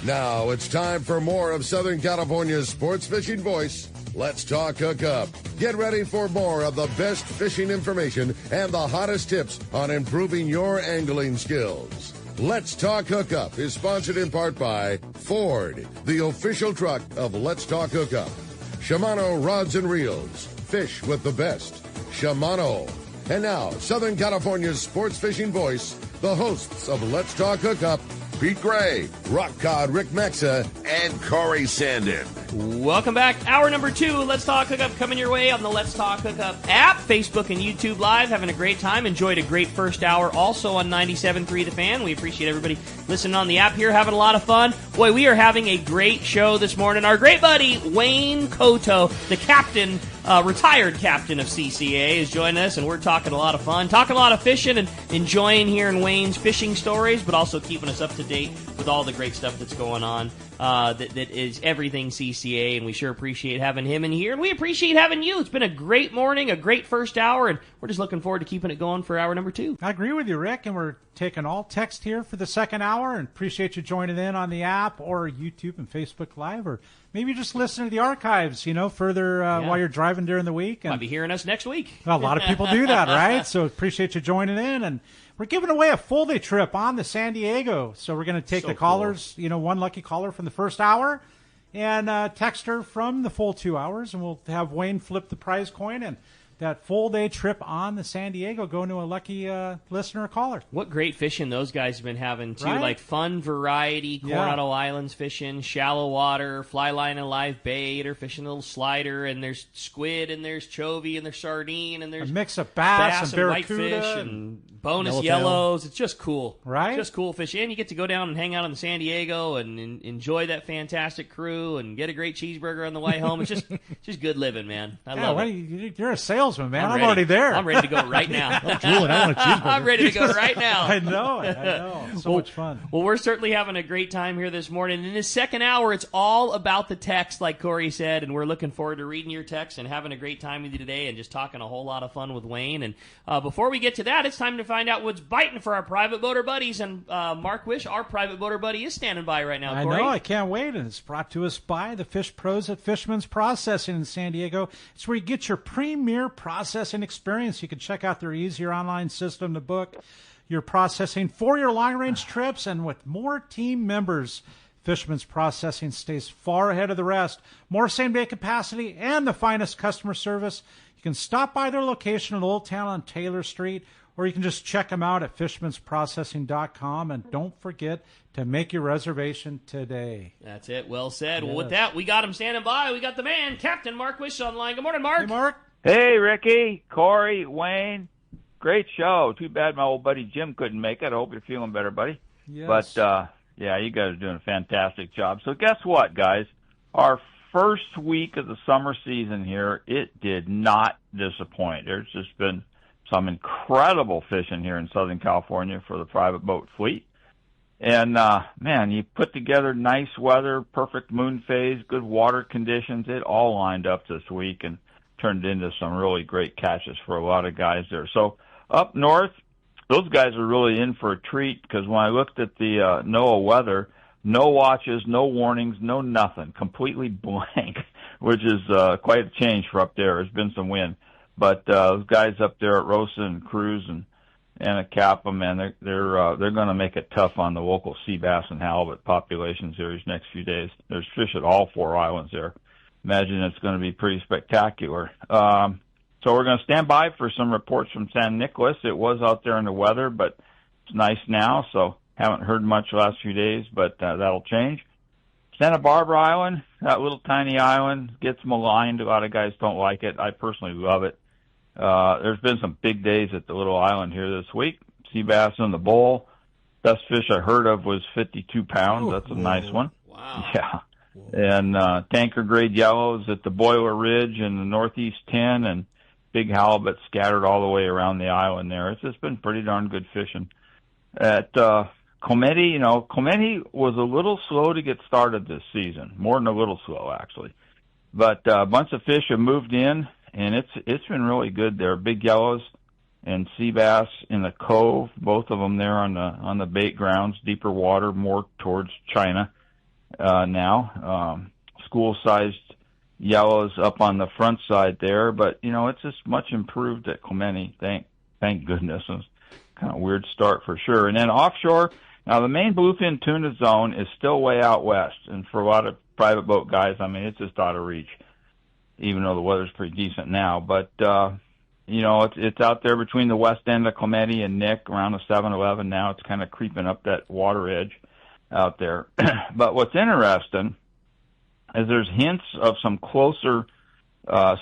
Now it's time for more of Southern California's sports fishing voice. Let's talk Hookup. Get ready for more of the best fishing information and the hottest tips on improving your angling skills. Let's Talk Hookup is sponsored in part by Ford, the official truck of Let's Talk Hookup. Shimano Rods and Reels. Fish with the best. Shimano. And now, Southern California's sports fishing voice, the hosts of Let's Talk Hookup, Pete Gray, Rock Cod Rick Mexa, and Corey Sandin. Welcome back. Hour number 2, Let's Talk Hookup, coming your way on the Let's Talk Hookup app, Facebook and YouTube Live. Having a great time. Enjoyed a great first hour also on 97.3 The Fan. We appreciate everybody listening on the app here, having a lot of fun. Boy, we are having a great show this morning. Our great buddy, Wayne Kotow, the captain, retired captain of CCA, is joining us, and we're talking a lot of fun, talking a lot of fishing, and enjoying hearing Wayne's fishing stories, but also keeping us up to date with all the great stuff that's going on. That is everything CCA, and we sure appreciate having him in here, and we appreciate having you. It's been a great morning, a great first hour, and we're just looking forward to keeping it going for hour number 2. I agree with you, Rick, and we're taking all text here for the second hour, and appreciate you joining in on the app or YouTube and Facebook Live, or maybe just listen to the archives, further while you're driving during the week. And might be hearing us next week. Well, a lot of people do that, right? So appreciate you joining in, and we're giving away a full-day trip on to San Diego. So we're going to take the callers, one lucky caller from the first hour, and text her from the full 2 hours, and we'll have Wayne flip the prize coin, and that full-day trip on the San Diego going to a lucky listener or caller. What great fishing those guys have been having, too. Right? Like fun variety, Coronado Islands fishing, shallow water, fly line and live bait, or fishing a little slider, and there's squid, and there's chovy, and there's sardine, and there's a mix of bass and whitefish, barracuda and bonus yellows. It's just cool. Right? It's just cool fishing. And you get to go down and hang out in San Diego and enjoy that fantastic crew and get a great cheeseburger on the way home. It's just good living, man. I love it. You're a salesman, man. I'm ready. already there. I'm ready to go right now. I'm drooling. I want a cheeseburger. I'm ready to go right now. I know. So much fun. Well, we're certainly having a great time here this morning. In this second hour, it's all about the text, like Corey said, and we're looking forward to reading your text and having a great time with you today and just talking a whole lot of fun with Wayne. And before we get to that, it's time to find out what's biting for our private boater buddies. And Mark Wish, our private boater buddy, is standing by right now, Corey. I know. I can't wait. And it's brought to us by the Fish Pros at Fishman's Processing in San Diego. It's where you get your premier processing experience. You can check out their easier online system to book your processing for your long-range trips. And with more team members, Fishman's Processing stays far ahead of the rest. More same-day capacity and the finest customer service. You can stop by their location in Old Town on Taylor Street, or you can just check them out at fishmansprocessing.com. And don't forget to make your reservation today. That's it. Well said. Yes. Well, with that, we got him standing by. We got the man, Captain Mark Wish, on the line. Good morning, Mark. Hey, Mark. Hey, Ricky, Corey, Wayne. Great show. Too bad my old buddy Jim couldn't make it. I hope you're feeling better, buddy. Yes. But, you guys are doing a fantastic job. So guess what, guys? Our first week of the summer season here, it did not disappoint. There's just been some incredible fishing here in Southern California for the private boat fleet. And, man, you put together nice weather, perfect moon phase, good water conditions. It all lined up this week and turned into some really great catches for a lot of guys there. So up north, those guys are really in for a treat because when I looked at the NOAA weather, no watches, no warnings, no nothing, completely blank, which is quite a change for up there. There's been some wind. But those guys up there at Rosa and Cruz and Anacapa, man, they're going to make it tough on the local sea bass and halibut populations here these next few days. There's fish at all 4 islands there. Imagine it's going to be pretty spectacular. So we're going to stand by for some reports from San Nicolas. It was out there in the weather, but it's nice now, so haven't heard much the last few days, but that'll change. Santa Barbara Island, that little tiny island, gets maligned. A lot of guys don't like it. I personally love it. There's been some big days at the little island here this week. Sea bass in the bowl. Best fish I heard of was 52 pounds. That's a nice one. Wow. Yeah. And tanker grade yellows at the Boiler Ridge and the Northeast 10, and big halibut scattered all the way around the island there. It's just been pretty darn good fishing. At Cometi, Cometi was a little slow to get started this season, more than a little slow actually. But a bunch of fish have moved in, and it's been really good there. Big yellows and sea bass in the cove, both of them there on the bait grounds, deeper water, more towards China. now. School-sized yellows up on the front side there, but it's just much improved at Clemente. Thank goodness. It's kind of a weird start for sure. And then offshore, now the main bluefin tuna zone is still way out west, and for a lot of private boat guys, I mean, it's just out of reach, even though the weather's pretty decent now. But it's out there between the west end of Clemente and Nick, around the 7-Eleven now. It's kind of creeping up that water edge out there. But what's interesting is there's hints of some closer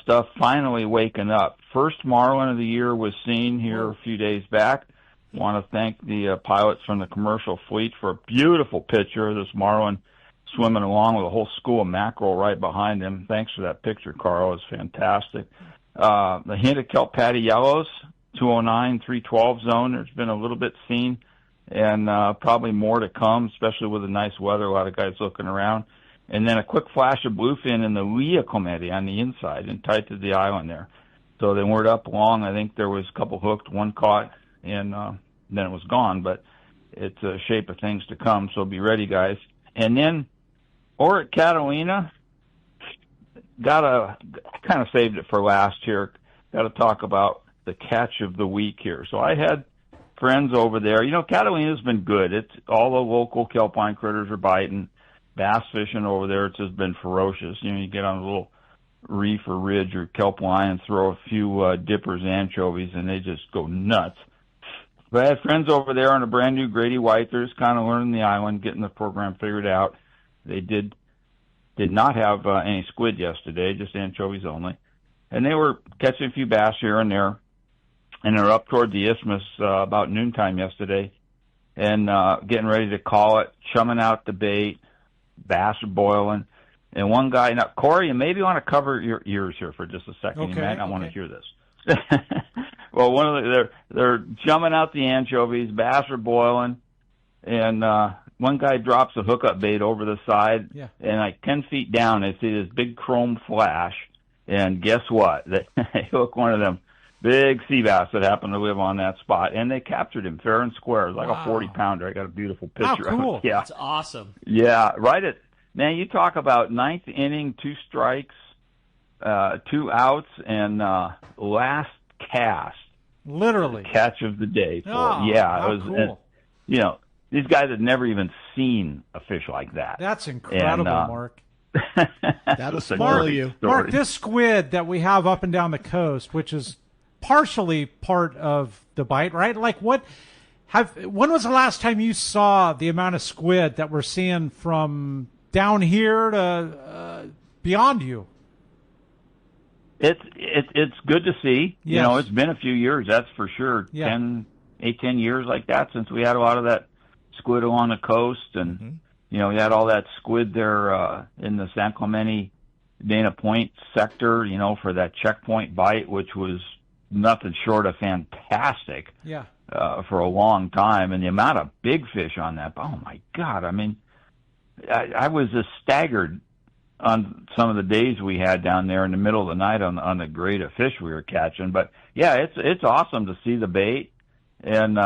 stuff finally waking up. First marlin of the year was seen here a few days back. Want to thank the pilots from the commercial fleet for a beautiful picture of this marlin swimming along with a whole school of mackerel right behind him. Thanks for that picture, Carl. It's fantastic. The hint of kelp patty yellows, 209, 312 zone. There's been a little bit seen, and probably more to come, especially with the nice weather. A lot of guys looking around. And then a quick flash of bluefin in the lee of Clemente on the inside and tight to the island there. So they weren't up long. I think there was a couple hooked, one caught, and then it was gone. But it's a shape of things to come, so be ready, guys. And then over at Catalina, kind of saved it for last here. Got to talk about the catch of the week here. So I had friends over there. Catalina's been good. It's all the local kelp line critters are biting. Bass fishing over there, it's just been ferocious. You get on a little reef or ridge or kelp line and throw a few dippers, anchovies, and they just go nuts. But I had friends over there on a brand new Grady Whiters, kind of learning the island, getting the program figured out. They did not have any squid yesterday, just anchovies only. And they were catching a few bass here and there. And they're up toward the isthmus about noontime yesterday and getting ready to call it, chumming out the bait. Bass are boiling. And one guy, now, Corey, you maybe want to cover your ears here for just a second. Okay, you might not want to hear this. Well, they're jumping out the anchovies. Bass are boiling. And one guy drops a hookup bait over the side. Yeah. And like 10 feet down, they see this big chrome flash. And guess what? They hook one of them big sea bass that happened to live on that spot. And they captured him fair and square. It was like a 40-pounder. I got a beautiful picture cool. of it. Yeah. That's awesome. Yeah, right at, man, you talk about ninth inning, 2 strikes, 2 outs, and last cast. Literally. Catch of the day. It was cool. And, these guys had never even seen a fish like that. That's incredible, Mark. That'll spoil you. Mark, this squid that we have up and down the coast, which is partially part of the bite, right? Like when was the last time you saw the amount of squid that we're seeing from down here to beyond you? It's good to see. Yes. It's been a few years, that's for sure. Yeah. 10 years like that since we had a lot of that squid along the coast, and we had all that squid there in the San Clemente Dana Point sector, for that checkpoint bite, which was nothing short of fantastic. Yeah. For a long time, and the amount of big fish on that, oh my God! I mean, I was just staggered on some of the days we had down there in the middle of the night on the grade of fish we were catching. But yeah, it's awesome to see the bait, and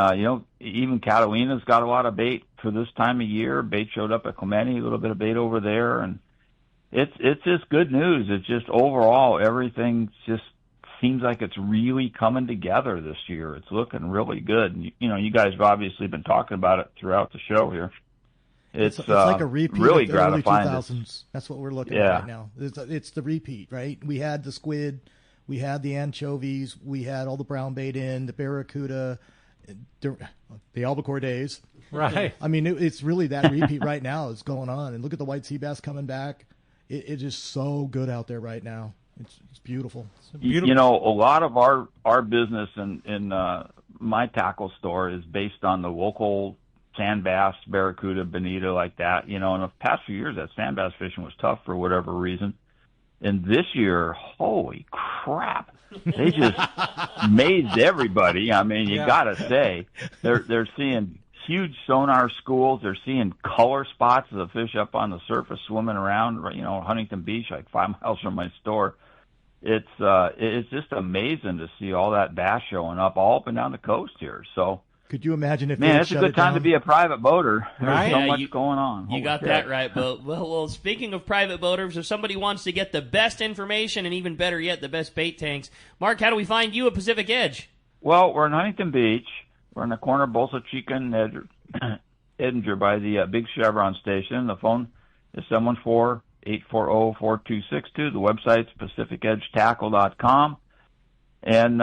even Catalina's got a lot of bait for this time of year. Bait showed up at Clemente, a little bit of bait over there, and it's just good news. It's just overall everything just seems like it's really coming together this year. It's looking really good. And, you guys have obviously been talking about it throughout the show here. It's like a repeat really of the early gratifying. 2000s. That's what we're looking at right now. It's the repeat, right? We had the squid, we had the anchovies, we had all the brown bait in, the barracuda, the albacore days. Right. I mean, it's really that repeat right now is going on. And look at the white sea bass coming back. It is so good out there right now. It's beautiful. A lot of our business in my tackle store is based on the local sand bass, barracuda, bonita, like that. In the past few years, that sand bass fishing was tough for whatever reason. And this year, holy crap, they just amazed everybody. I mean, you gotta say, they're seeing huge sonar schools. They're seeing color spots of the fish up on the surface swimming around, Huntington Beach, like 5 miles from my store. It's just amazing to see all that bass showing up all up and down the coast here. So Could you imagine if Man, it's a good time to be a private boater. There's Right? so much going on. You Holy got shit. that right, Bo. Well, speaking of private boaters, if somebody wants to get the best information and even better yet, the best bait tanks, Mark, how do we find you at Pacific Edge? Well, we're in Huntington Beach. We're in the corner of Bolsa Chica and Edinger by the big Chevron station. The phone is 714-840-4262. The website's pacificedgetackle.com. And,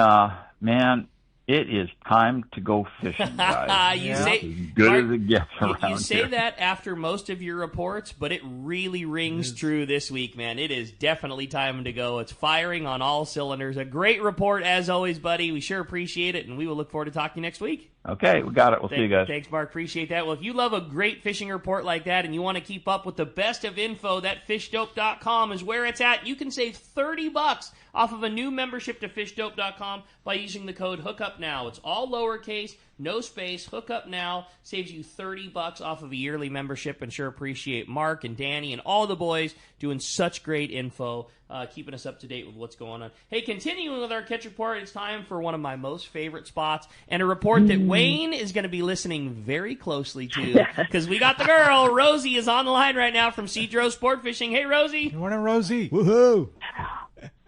man, it is time to go fishing, guys. You It's say, as good Mark, as it gets around you say here. that after most of your reports, but it really rings true this week, man. It is definitely time to go. It's firing on all cylinders. A great report, as always, buddy. We sure appreciate it, and we will look forward to talking to you next week. Okay, we got it. We'll see you guys. Thanks, Mark. Appreciate that. Well, if you love a great fishing report like that and you want to keep up with the best of info, that fishdope.com is where it's at. You can save $30 off of a new membership to fishdope.com by using the code HOOKUPNOW. It's all lowercase, no space. Hookup Now saves you $30 off of a yearly membership, and sure appreciate Mark and Danny and all the boys doing such great info, keeping us up to date with what's going on. Hey, continuing with our catch report, it's time for one of my most favorite spots and a report that Wayne is going to be listening very closely to because we got the girl. Rosie is on the line right now from Cedro Sport Fishing. Hey, Rosie. Good morning, Rosie. Woohoo!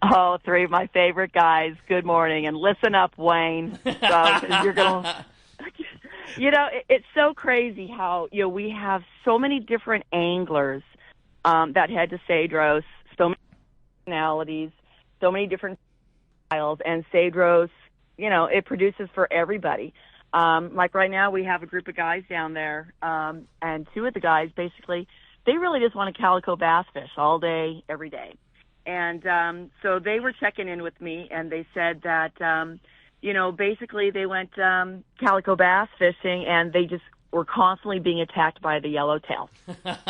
Oh, three of my favorite guys. Good morning, and listen up, Wayne. So, 'cause you're gonna, it's so crazy how we have so many different anglers that head to Cedros, so many personalities, so many different styles, and Cedros, it produces for everybody. Like right now, we have a group of guys down there, and two of the guys basically they really just want to calico bass fish all day, every day. And so they were checking in with me, and they said that, basically they went calico bass fishing, and they just were constantly being attacked by the yellowtail,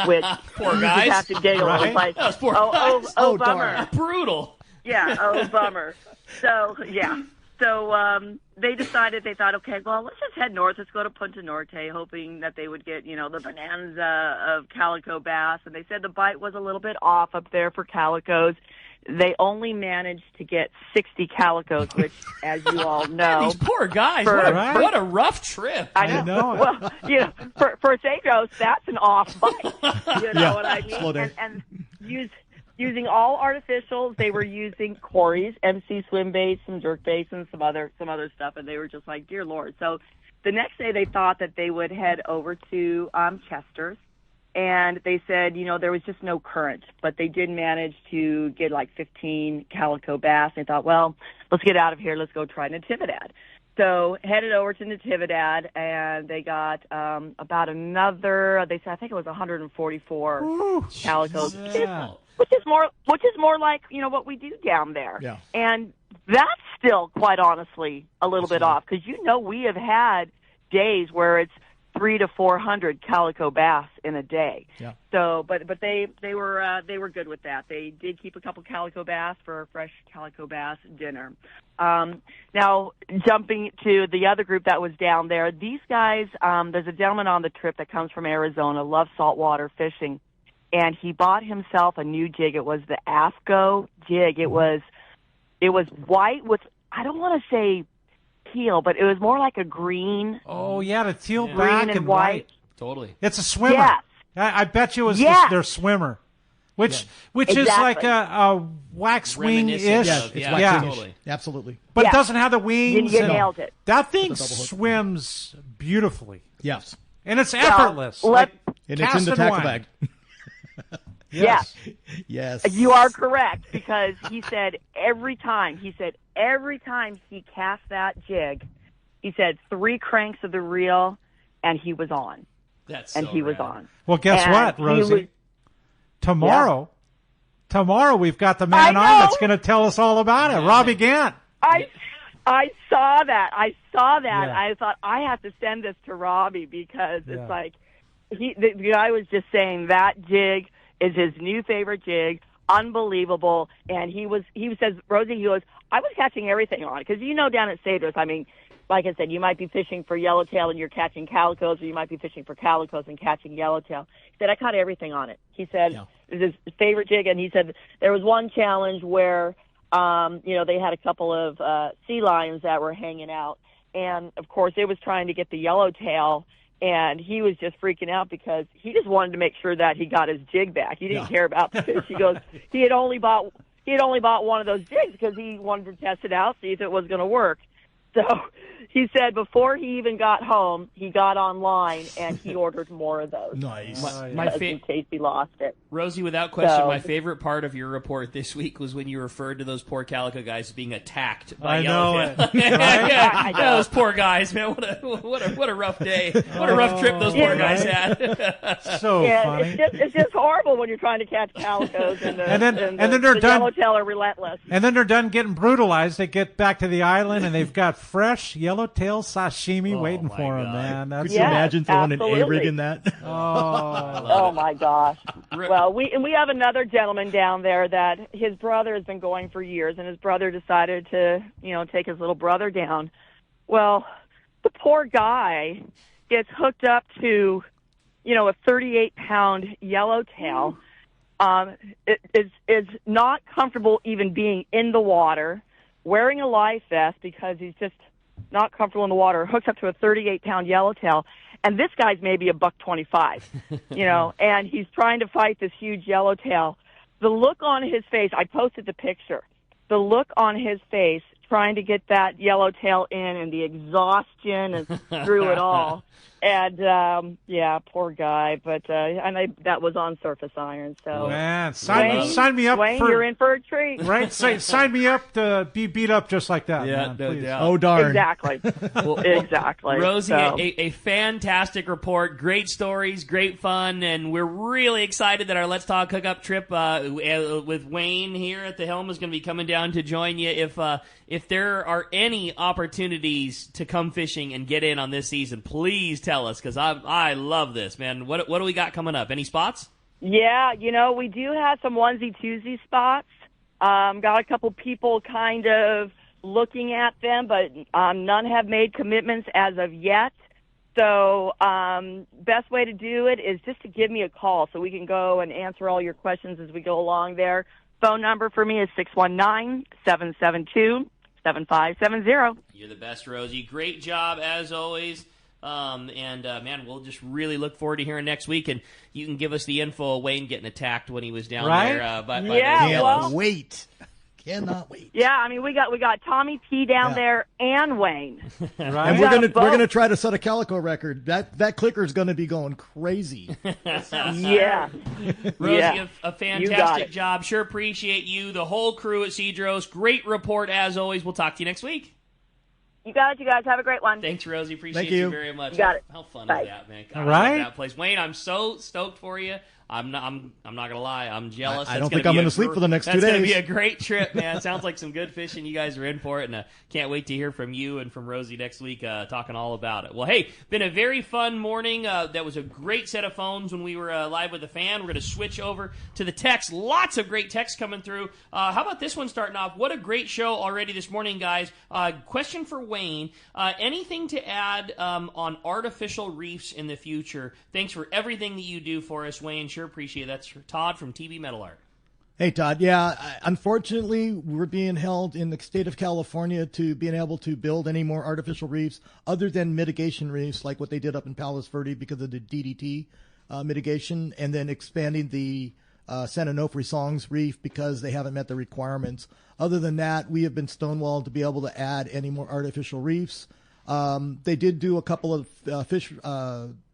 which Poor you guys. just have to giggle. Right? It's like, Those poor oh, guys. bummer. Brutal. Yeah, bummer. So, yeah. So they decided, they thought, okay, well, let's just head north. Let's go to Punta Norte, hoping that they would get, the bonanza of calico bass. And they said the bite was a little bit off up there for calicos. They only managed to get 60 calicos, which, as you all know, These poor guys. Right? What a rough trip. I know. Well, for Cedros, that's an off bite. You know what I mean? Slow down. And using all artificials, they were using Corey's, MC swim baits, some jerk baits, and some other stuff, and they were just like, dear Lord. So the next day they thought that they would head over to Chester's, and they said, there was just no current, but they did manage to get like 15 calico bass. They thought, well, let's get out of here. Let's go try Natividad. So headed over to Natividad, and they got about another, they said, I think it was 144 calicos. Yeah. Which is more like, what we do down there. Yeah. And that's still, quite honestly, a little bit off, because we have had days where it's 300 to 400 calico bass in a day. Yeah. So, but they were good with that. They did keep a couple calico bass for a fresh calico bass dinner. Now, jumping to the other group that was down there, these guys, there's a gentleman on the trip that comes from Arizona, loves saltwater fishing, and he bought himself a new jig. It was the AFCO jig. It was white with, I don't want to say teal, but it was more like a green. Oh, yeah, the teal Green back and and white. Totally. It's a swimmer. Yes. I bet you it was Yes. their swimmer, which is Exactly. like a wax wing-ish. Reminiscent of- It's yeah, wax totally. finish. Absolutely. But Yeah. it doesn't have the wings. You and- nailed it. That thing With a double hook. swims beautifully, Yes. and it's effortless. let- And it's in the casting tackle wine. bag. Yes. Yes. You are correct, because he said every time he cast that jig, he said 3 cranks of the reel, and he was on. That's And so he was rad. on. Well, guess And what, he Rosie? was- Tomorrow we've got the man I on know. that's going to tell us all about it. Robbie Gant. I saw that. Yeah. I thought I have to send this to Robbie, because Yeah. it's like the guy was just saying that jig is his new favorite jig. Unbelievable. And he says, Rosie, he goes, I was catching everything on it, because down at Cedros, I mean, like I said, you might be fishing for yellowtail and you're catching calicos, or you might be fishing for calicos and catching yellowtail. He said, I caught everything on it. He said, it was his favorite jig, and he said there was one challenge where, they had a couple of sea lions that were hanging out, and of course it was trying to get the yellowtail, and he was just freaking out because he just wanted to make sure that he got his jig back. He didn't care about the fish. He goes, he had only bought one of those jigs because he wanted to test it out, see if it was going to work. So he said before he even got home, he got online and he ordered more of those. Nice. In case he lost it. Rosie, without question, my favorite part of your report this week was when you referred to those poor calico guys being attacked by yellowtail. I know. Those poor guys, man. What a rough day. What a rough trip those poor guys had. So funny. It's just horrible when you're trying to catch calicos and then they're done. Yellowtail are relentless. And then they're done getting brutalized. They get back to the island and they've got fresh yellowtail sashimi waiting for them, man. Could you imagine throwing an A-rig in that? Oh my gosh. Well, we have another gentleman down there that his brother has been going for years, and his brother decided to, take his little brother down. Well, the poor guy gets hooked up to, a 38-pound yellowtail. Is not comfortable even being in the water, wearing a life vest because he's just not comfortable in the water, hooked up to a 38-pound yellowtail. And this guy's maybe $125, and he's trying to fight this huge yellowtail. The look on his face, I posted the picture, the look on his face trying to get that yellowtail in and the exhaustion and through it all. And, poor guy. But that was on surface iron. So, man, sign me up. Wayne, you're in for a treat. Right? Sign me up to be beat up just like that. Yeah, man, no please. doubt. Oh, darn. Exactly. Exactly. Rosie, So. a fantastic report. Great stories, great fun, and we're really excited that our Let's Talk Hookup trip with Wayne here at the helm is going to be coming down to join you. If there are any opportunities to come fishing and get in on this season, please tell us, because I love this, man. What do we got coming up? Any spots? Yeah, we do have some onesie-twosie spots. Got a couple people kind of looking at them, but none have made commitments as of yet. So best way to do it is just to give me a call so we can go and answer all your questions as we go along there. Phone number for me is 619-772-7570. You're the best, Rosie. Great job, as always. Man, we'll just really look forward to hearing next week, and you can give us the info of Wayne getting attacked when he was down there. Cannot wait. Yeah, I mean we got Tommy P down there and Wayne. Right. And we're gonna try to set a calico record. That clicker is gonna be going crazy. Yeah. Rosie, a fantastic job. Sure appreciate you, the whole crew at Cedros. Great report as always. We'll talk to you next week. You got it, you guys. Have a great one. Thanks, Rosie. Appreciate Thank you very much. You got it. How fun Bye. is that, man? God, All right. I love that place. Wayne, I'm so stoked for you. I'm not gonna lie. I'm jealous. I don't think I'm going to sleep for the next 2 days. That's going to be a great trip, man. Sounds like some good fishing. You guys are in for it, and can't wait to hear from you and from Rosie next week talking all about it. Well, hey, been a very fun morning. That was a great set of phones when we were live with the fan. We're going to switch over to the text. Lots of great texts coming through. How about this one starting off? What a great show already this morning, guys. Question for Wayne. Anything to add on artificial reefs in the future? Thanks for everything that you do for us, Wayne. Sure appreciate it. That's Todd from TB Metal Art. Hey, Todd. Yeah, unfortunately, we're being held in the state of California to being able to build any more artificial reefs other than mitigation reefs like what they did up in Palos Verdes because of the DDT mitigation, and then expanding the San Onofre Songs Reef because they haven't met the requirements. Other than that, we have been stonewalled to be able to add any more artificial reefs. They did do a couple of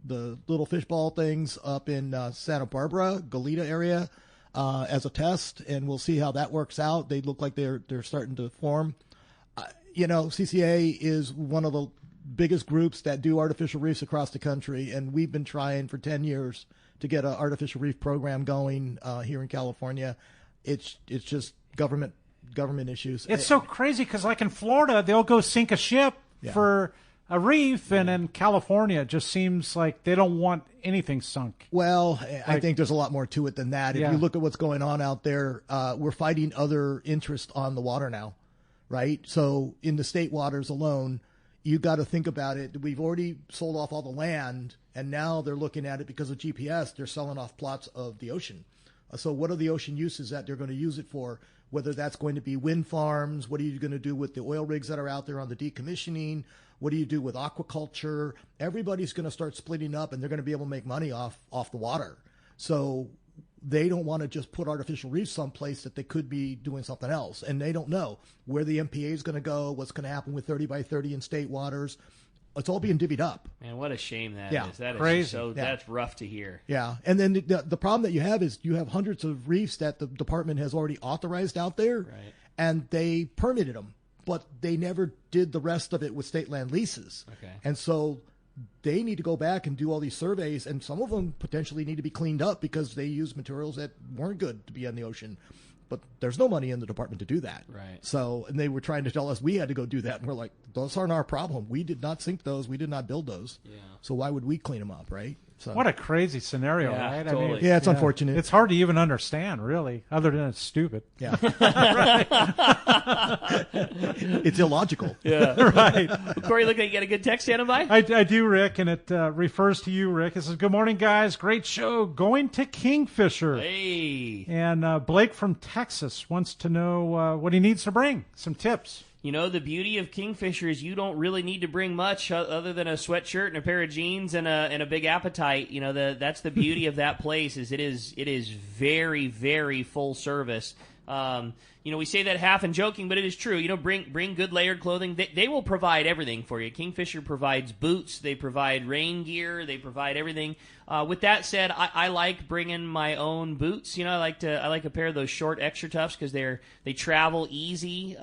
the little fishball things up in Santa Barbara, Goleta area, as a test, and we'll see how that works out. They look like they're starting to form. CCA is one of the biggest groups that do artificial reefs across the country, and we've been trying for 10 years to get an artificial reef program going here in California. It's just government issues. It's so crazy because, like in Florida, they'll go sink a ship for a reef, and in California, it just seems like they don't want anything sunk. Well, I think there's a lot more to it than that. If Yeah. you look at what's going on out there, we're fighting other interests on the water now, right? So in the state waters alone, you got to think about it. We've already sold off all the land, and now they're looking at it because of GPS. They're selling off plots of the ocean. So what are the ocean uses that they're going to use it for? Whether that's going to be wind farms, what are you going to do with the oil rigs that are out there on the decommissioning? What do you do with aquaculture? Everybody's going to start splitting up, and they're going to be able to make money off the water. So they don't want to just put artificial reefs someplace that they could be doing something else. And they don't know where the MPA is going to go, what's going to happen with 30 by 30 in state waters. It's all being divvied up. Man, what a shame that is. That crazy. Is so. Yeah. That's rough to hear. Yeah, and then the problem that you have is you have hundreds of reefs that the department has already authorized out there, right. And they permitted them, but they never did the rest of it with state land leases. Okay. And so they need to go back and do all these surveys, and some of them potentially need to be cleaned up because they use materials that weren't good to be in the ocean. But there's no money in the department to do that. Right. So, and they were trying to tell us we had to go do that. And we're like, those aren't our problem. We did not sink those. We did not build those. Yeah. So why would we clean them up, right? So, what a crazy scenario, yeah, right? Totally. I mean, yeah, it's unfortunate. It's hard to even understand, really, other than it's stupid. Yeah. It's illogical. Yeah. Right. Corey, look like you got a good text standing by? I do, Rick, and it refers to you, Rick. It says, good morning, guys. Great show. Going to Kingfisher. Hey. And Blake from Texas wants to know what he needs to bring. Some tips. You know, the beauty of Kingfisher is you don't really need to bring much other than a sweatshirt and a pair of jeans and a big appetite. You know, that's the beauty of that place is it is very, very full service. You know, we say that half in joking, but it is true. You know, bring good layered clothing. They will provide everything for you. Kingfisher provides boots. They provide rain gear. They provide everything. With that said, I like bringing my own boots. You know, I like a pair of those short extra toughs because they travel easy.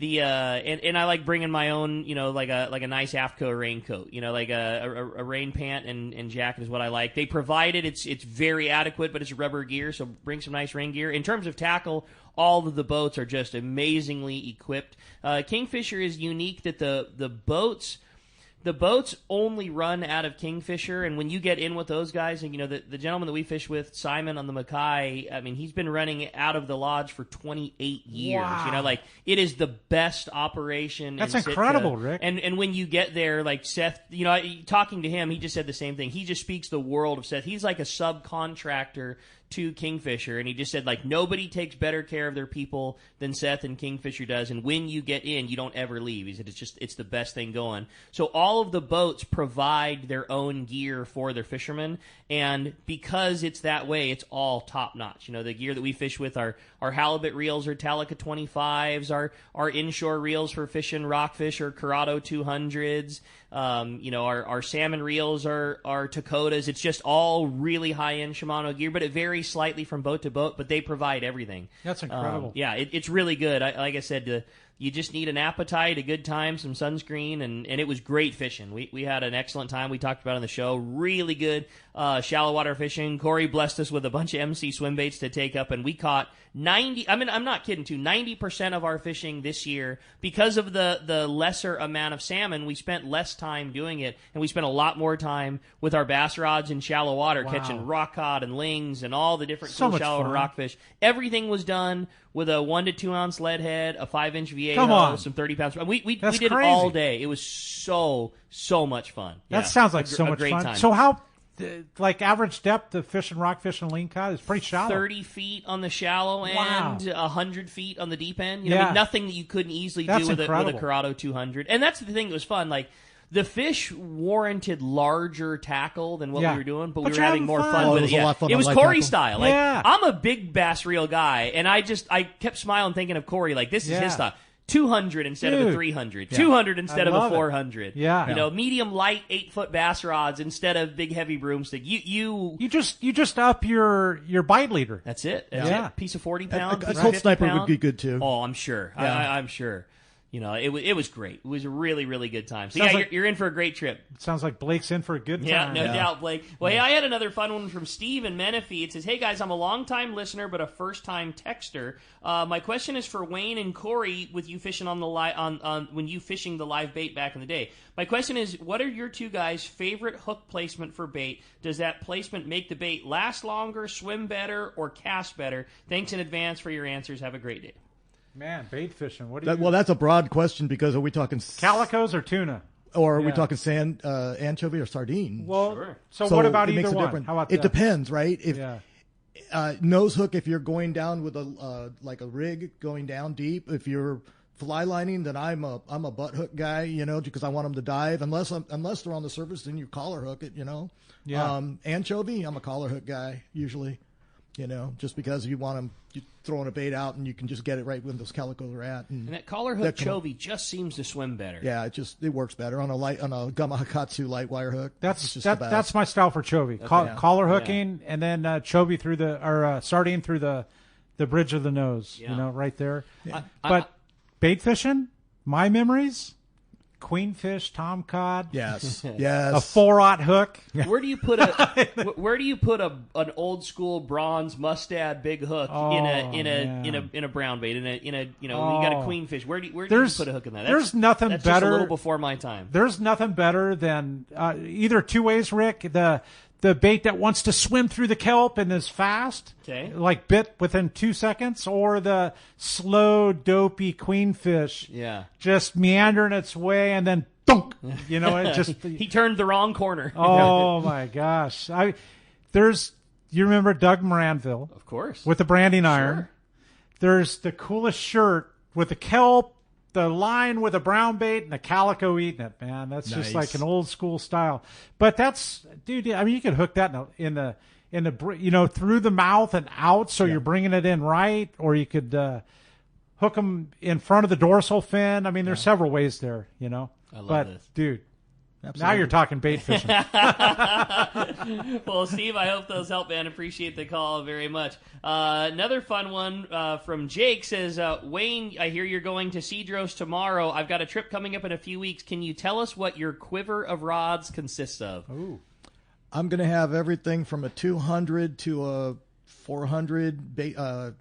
And I like bringing my own, you know, like a nice AFCO raincoat, you know, like a rain pant and jacket is what I like. They provide it. It's very adequate, but it's rubber gear, so bring some nice rain gear. In terms of tackle, all of the boats are just amazingly equipped. Kingfisher is unique that the boats only run out of Kingfisher, and when you get in with those guys, and you know the gentleman that we fish with, Simon on the Mackay, I mean, he's been running out of the lodge for 28 years. Wow. You know, like it is the best operation. That's in Sitka. incredible, Rick. And when you get there, like Seth, you know, talking to him, he just said the same thing. He just speaks the world of Seth. He's like a subcontractor to Kingfisher, and he just said, like, nobody takes better care of their people than Seth and Kingfisher does, and when you get in, you don't ever leave. He said it's the best thing going. So all of the boats provide their own gear for their fishermen, and because it's that way, it's all top-notch. You know, the gear that we fish with, our halibut reels are Talica 25s, our inshore reels for fishing rockfish are Kotow 200s, you know, our salmon reels are Takotas. It's just all really high-end Shimano gear, but it varies slightly from boat to boat, but they provide everything. That's incredible. Yeah, it's really good. Like I said, you just need an appetite, a good time, some sunscreen, and it was great fishing. We had an excellent time. We talked about it on the show. Really good shallow water fishing. Corey blessed us with a bunch of MC swim baits to take up, and we caught 90. I mean, I'm not kidding, too. 90% of our fishing this year, because of the lesser amount of salmon, we spent less time doing it, and we spent a lot more time with our bass rods in shallow water, catching rock cod and lings and all the different cool shallow water rockfish. Everything was done with a 1 to 2 ounce lead head, a 5-inch VA, some 30 pounds. We did crazy. it all day. It was so much fun. That sounds like so much great fun. Time. So how, like average depth of fish and rockfish and lingcod is pretty shallow. 30 feet on the shallow end, 100 feet on the deep end. You know, Yeah. I mean, nothing that you couldn't easily do with a Kotow 200. And that's the thing that was fun. Like, the fish warranted larger tackle than what we were doing, but we were having more fun with it. A lot of fun. It was Corey style. Like, Yeah. I'm a big bass reel guy, and I kept smiling thinking of Corey. Like, this is his style. 200 instead of a 300. 200 instead of a 400. Yeah. You know, medium light 8-foot bass rods instead of big heavy broomstick. You just up your bite leader. That's it. That's it. Piece of 40 A pound. Cold Sniper would be good too. Oh, I'm sure. Yeah. I'm sure. You know, it was great. It was a really, really good time. So, Sounds like- you're in for a great trip. It sounds like Blake's in for a good time. Yeah, no doubt, Blake. Well, hey, I had another fun one from Steve in Menifee. It says, hey, guys, I'm a long-time listener but a first-time texter. My question is for Wayne and Corey with you fishing on the when you fishing the live bait back in the day. My question is, what are your two guys' favorite hook placement for bait? Does that placement make the bait last longer, swim better, or cast better? Thanks in advance for your answers. Have a great day. Man, bait fishing. What do you? Well, that's a broad question because are we talking Calicos or tuna? Or are we talking anchovy or sardine? Well, sure. So what about it either makes a one? difference. How about it that? depends, right? If nose hook, if you're going down with a like a rig going down deep, if you're fly lining, then I'm a butt hook guy, because I want them to dive. Unless they're on the surface, then you collar hook it, Yeah. Anchovy, I'm a collar hook guy usually, just because you want them throwing a bait out and you can just get it right when those calicos are at. And that collar hook chovy just seems to swim better. Yeah, it works better on a Gamakatsu light wire hook. That's my style for chovy. Collar hooking and then chovy through sardine through the bridge of the nose. Right there. Yeah. But bait fishing, my memories. Queenfish, tomcod. Yes. A 4-aught hook. Where do you put an old school bronze mustad big hook in a brown bait when you got a queenfish? Where do you put a hook in that? There's nothing that's better. Just a little before my time. There's nothing better than either two ways, Rick. The bait that wants to swim through the kelp and is fast, like bit within 2 seconds, or the slow, dopey queenfish, just meandering its way and then dunk. It just he turned the wrong corner. Oh my gosh! You remember Doug Moranville, of course, with the branding iron. There's the coolest shirt with the kelp, the line with a brown bait, and the calico eating it, man. That's just like an old school style. But dude, I mean, you could hook that in the through the mouth and out, so you're bringing it in right, or you could hook them in front of the dorsal fin. I mean, there's several ways there, I love this. Dude, absolutely. Now you're talking bait fishing. Well, Steve, I hope those help, man. Appreciate the call very much. Another fun one from Jake says, Wayne, I hear you're going to Cedros tomorrow. I've got a trip coming up in a few weeks. Can you tell us what your quiver of rods consists of? Ooh. I'm going to have everything from a 200 to a 400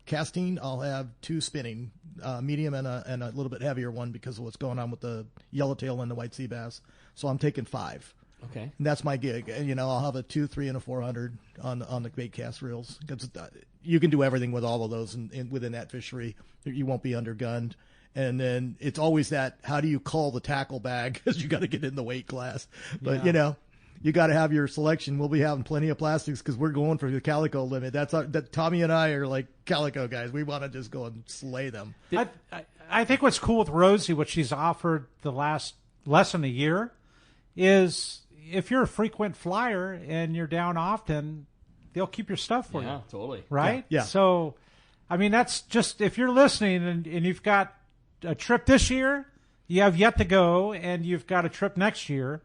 casting. I'll have 2 spinning, medium and a little bit heavier one because of what's going on with the yellowtail and the white sea bass. So I'm taking 5. Okay. And that's my gig. And, I'll have a 2, 3, and a 400 on the bait cast reels. Because you can do everything with all of those within that fishery. You won't be undergunned. And then it's always that, how do you call the tackle bag? Because you got to get in the weight class. But, you got to have your selection. We'll be having plenty of plastics because we're going for the calico limit. That Tommy and I are like calico guys. We want to just go and slay them. I think what's cool with Rosie, what she's offered the last less than a year, is if you're a frequent flyer and you're down often, they'll keep your stuff for you. Yeah, totally. Right? Yeah. So, I mean, that's just, if you're listening and you've got a trip this year, you have yet to go, and you've got a trip next year,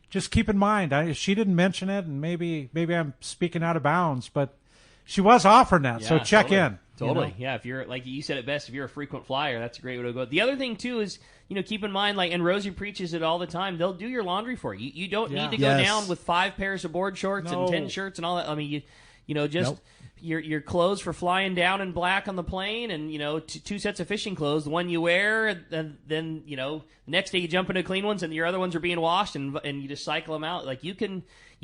just keep in mind, she didn't mention it, and maybe I'm speaking out of bounds, but she was offering that, so check in. Totally. Yeah, if you're, like you said it best, if you're a frequent flyer, that's a great way to go. The other thing, too, is, keep in mind, and Rosie preaches it all the time, they'll do your laundry for you. You don't need to go down with 5 pairs of board shorts and 10 shirts and all that. I mean, just your clothes for flying down in black on the plane, and, 2 sets of fishing clothes, the one you wear, and then, the next day you jump into clean ones, and your other ones are being washed, and you just cycle them out. Like, you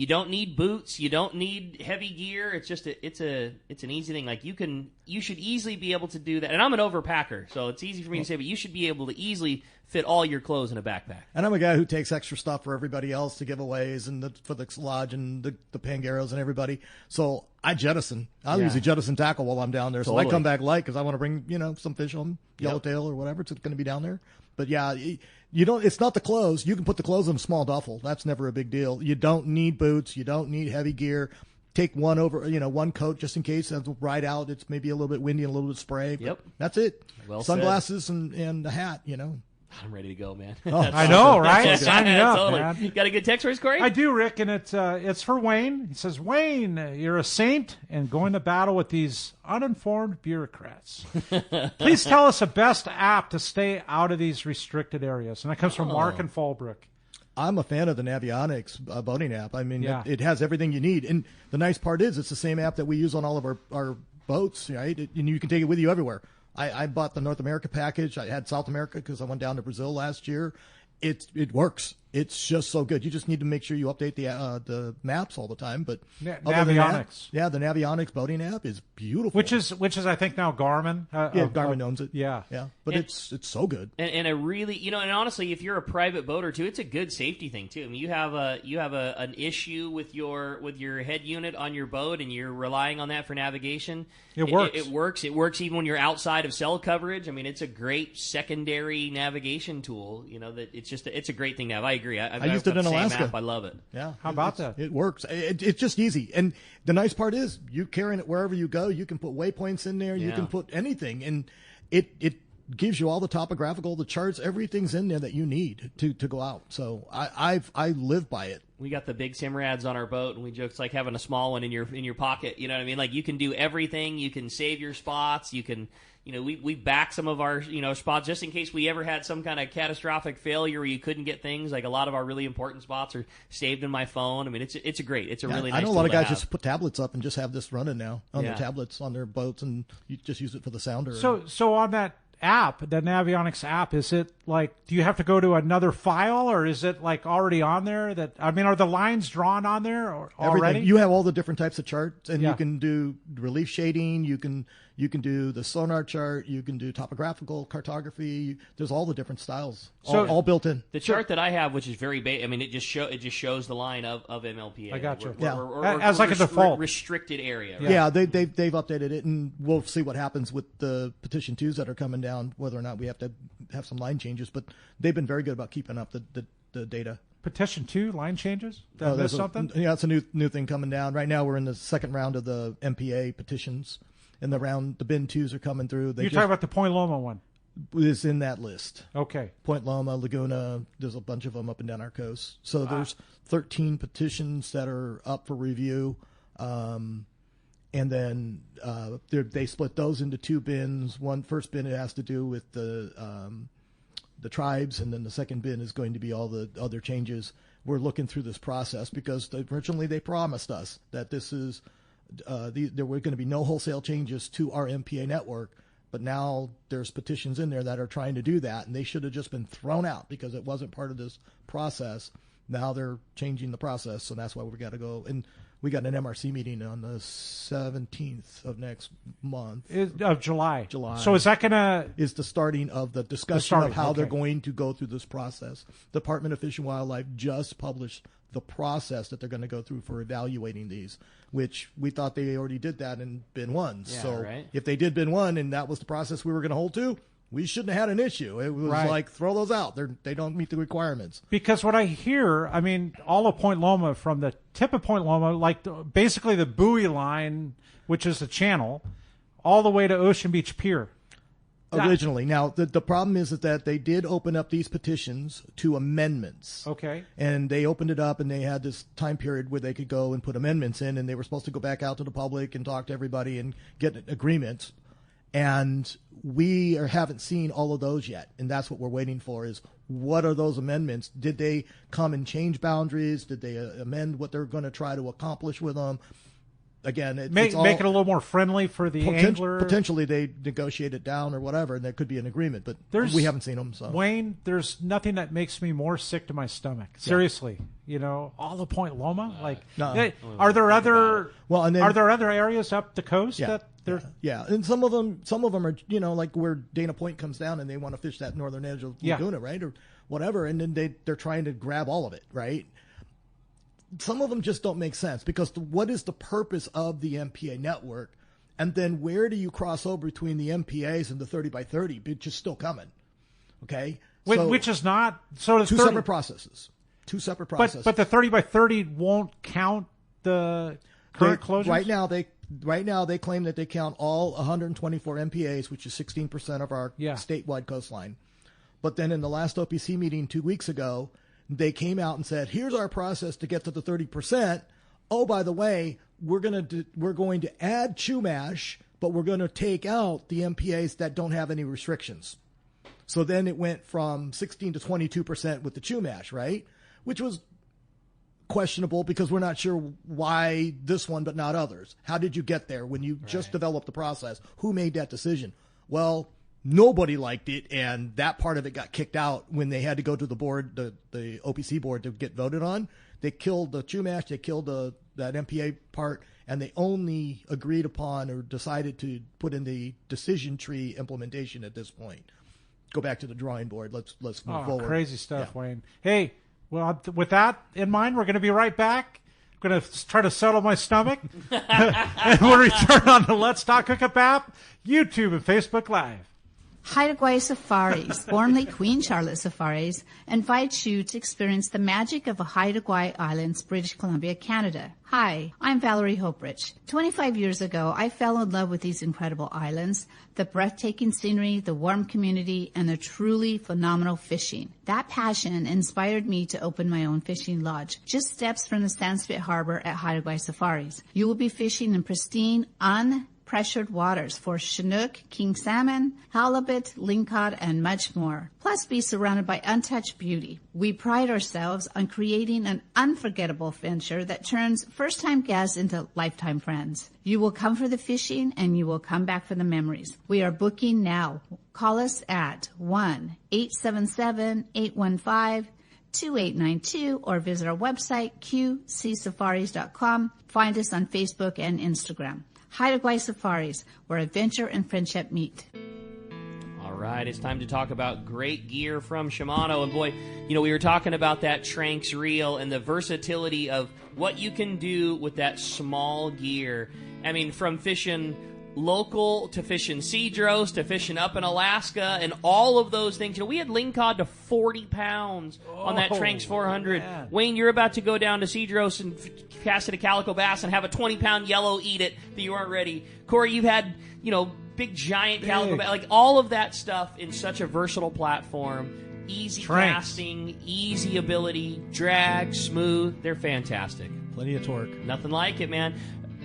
don't need boots. You don't need heavy gear. It's just it's an easy thing. Like, you should easily be able to do that. And I'm an overpacker, so it's easy for me to say, but you should be able to easily fit all your clothes in a backpack. And I'm a guy who takes extra stuff for everybody else, to giveaways and for the lodge and the pangeros and everybody. So I jettison. I'll usually jettison tackle while I'm down there. So I come back light because I want to bring some fish on yellowtail or whatever. It's going to be down there. But yeah, it's not the clothes. You can put the clothes in a small duffel. That's never a big deal. You don't need boots. You don't need heavy gear. Take one over, one coat just in case. As ride out, it's maybe a little bit windy and a little bit spray. Yep. That's it. Well Sunglasses and a hat, I'm ready to go, man. I know, right? Signing up, totally. man. You got a good text for us, Corey? I do, Rick, and it's for Wayne. He says, Wayne, you're a saint and going to battle with these uninformed bureaucrats. Please tell us the best app to stay out of these restricted areas. And that comes from Mark and Fallbrook. I'm a fan of the Navionics boating app. I mean, it has everything you need. And the nice part is it's the same app that we use on all of our boats, right? And you can take it with you everywhere. I bought the North America package. I had South America because I went down to Brazil last year. It works. It's just so good. You just need to make sure you update the maps all the time. But Navionics, the Navionics boating app is beautiful. Which is I think now Garmin. Garmin owns it. Yeah. But it's so good. And a really, and honestly, if you're a private boater too, it's a good safety thing too. I mean, you have an issue with your head unit on your boat, and you're relying on that for navigation. It works. It works. It works even when you're outside of cell coverage. I mean, it's a great secondary navigation tool. That it's a great thing to have. I agree. I used it in Alaska. I love it. Yeah. How about that? It works. It's just easy. And the nice part is you carrying it wherever you go. You can put waypoints in there. You can put anything. And it gives you all the topographical, the charts, everything's in there that you need to go out. So I live by it. We got the big Simrads on our boat, and we joke it's like having a small one in your pocket. You know what I mean? Like, you can do everything. You can save your spots. You can, we back some of our, spots just in case we ever had some kind of catastrophic failure where you couldn't get things. Like, a lot of our really important spots are saved in my phone. I mean, it's a really nice. I know a lot of tool guys to have. just put tablets up and just have this running now on their tablets on their boats, and you just use it for the sounder. So on that app, the Navionics app, is it like, do you have to go to another file, or is it like already on there? Are the lines drawn on there already? Everything. You have all the different types of charts, and you can do relief shading. You can do the sonar chart. You can do topographical cartography. There's all the different styles, all built in. The chart that I have, which is very basic, I mean, it just shows the line of MLPA. I got you. As like a default restricted area. Right? Yeah, they've updated it, and we'll see what happens with the petition 2s that are coming down, whether or not we have to have some line changes. But they've been very good about keeping up the data. Petition 2 line changes? Did I miss something? Yeah, it's a new thing coming down. Right now we're in the second round of the MPA petitions, and the bin 2s are coming through. You're talking about the Point Loma one? Is in that list. Okay. Point Loma, Laguna, there's a bunch of them up and down our coast. So there's 13 petitions that are up for review. And then they split those into 2 bins. First bin, it has to do with the tribes, and then the second bin is going to be all the other changes. We're looking through this process because originally they promised us that this is there were going to be no wholesale changes to our MPA network, but now there's petitions in there that are trying to do that, and they should have just been thrown out because it wasn't part of this process. Now they're changing the process, so that's why we got to go. And we got an MRC meeting on the 17th of next month. Of July. July. So is that going to... Is the starting of the discussion of how they're going to go through this process. Department of Fish and Wildlife just published the process that they're going to go through for evaluating these, which we thought they already did that in bin 1. Yeah, so right. If they did bin 1 and that was the process we were going to hold to, we shouldn't have had an issue. It was like, throw those out. They don't meet the requirements. Because what I hear, I mean, all of Point Loma, from the tip of Point Loma, like basically the buoy line, which is the channel, all the way to Ocean Beach Pier. Originally. Now, the problem is that they did open up these petitions to amendments. Okay. And they opened it up, and they had this time period where they could go and put amendments in, and they were supposed to go back out to the public and talk to everybody and get agreements. And we haven't seen all of those yet, and that's what we're waiting for is what are those amendments? Did they come and change boundaries? Did they amend what they're going to try to accomplish with them? Again, make it a little more friendly for the angler. Potentially they negotiate it down or whatever, and there could be an agreement, but we haven't seen them. So Wayne, there's nothing that makes me more sick to my stomach. Seriously, all the Point Loma. Are there other areas up the coast that they're? Yeah, and some of them are like where Dana Point comes down and they want to fish that northern edge of Laguna, right, or whatever, and then they're trying to grab all of it, right. Some of them just don't make sense because what is the purpose of the MPA network? And then where do you cross over between the MPAs and the 30 by 30, which is still coming? Okay. Which is not. So two separate processes. But the 30 by 30 won't count the current closures? Right now they claim that they count all 124 MPAs, which is 16% of our statewide coastline. But then in the last OPC meeting 2 weeks ago, they came out and said, here's our process to get to the 30%. Oh, by the way, we're going to add Chumash, but we're going to take out the MPAs that don't have any restrictions. So then it went from 16 to 22% with the Chumash, right? Which was questionable because we're not sure why this one but not others. How did you get there when you just developed the process? Who made that decision? Well, Nobody liked it, and that part of it got kicked out when they had to go to the board, the OPC board, to get voted on. They killed the Chumash, they killed that MPA part, and they only agreed upon or decided to put in the decision tree implementation at this point. Go back to the drawing board. Let's move forward. Crazy stuff, Wayne. Hey, well, with that in mind, we're going to be right back. I'm going to try to settle my stomach. And we'll return on the Let's Talk Hookup app, YouTube, and Facebook Live. Haida Gwaii Safaris, formerly Queen Charlotte Safaris, invites you to experience the magic of Haida Gwaii Islands, British Columbia, Canada. Hi, I'm Valerie Hoprich. 25 years ago, I fell in love with these incredible islands, the breathtaking scenery, the warm community, and the truly phenomenal fishing. That passion inspired me to open my own fishing lodge, just steps from the Sandspit Harbor at Haida Gwaii Safaris. You will be fishing in pristine, pressured waters for Chinook, king salmon, halibut, lingcod, and much more. Plus be surrounded by untouched beauty. We pride ourselves on creating an unforgettable adventure that turns first-time guests into lifetime friends. You will come for the fishing and you will come back for the memories. We are booking now. Call us at 1-877-815-2892 or visit our website, qcsafaris.com. Find us on Facebook and Instagram. Haida Gwaii Safaris, where adventure and friendship meet. All right, it's time to talk about great gear from Shimano. And boy, we were talking about that Tranx reel and the versatility of what you can do with that small gear. I mean, from fishing local to fishing Cedros to fishing up in Alaska and all of those things. We had lingcod to 40 pounds on that Tranx 400. Man. Wayne, you're about to go down to Cedros and cast it a calico bass and have a 20-pound yellow eat it that you aren't ready. Corey, you've had, big giant calico bass, like all of that stuff in such a versatile platform. Easy casting, easy ability, drag, smooth. They're fantastic. Plenty of torque. Nothing like it, man.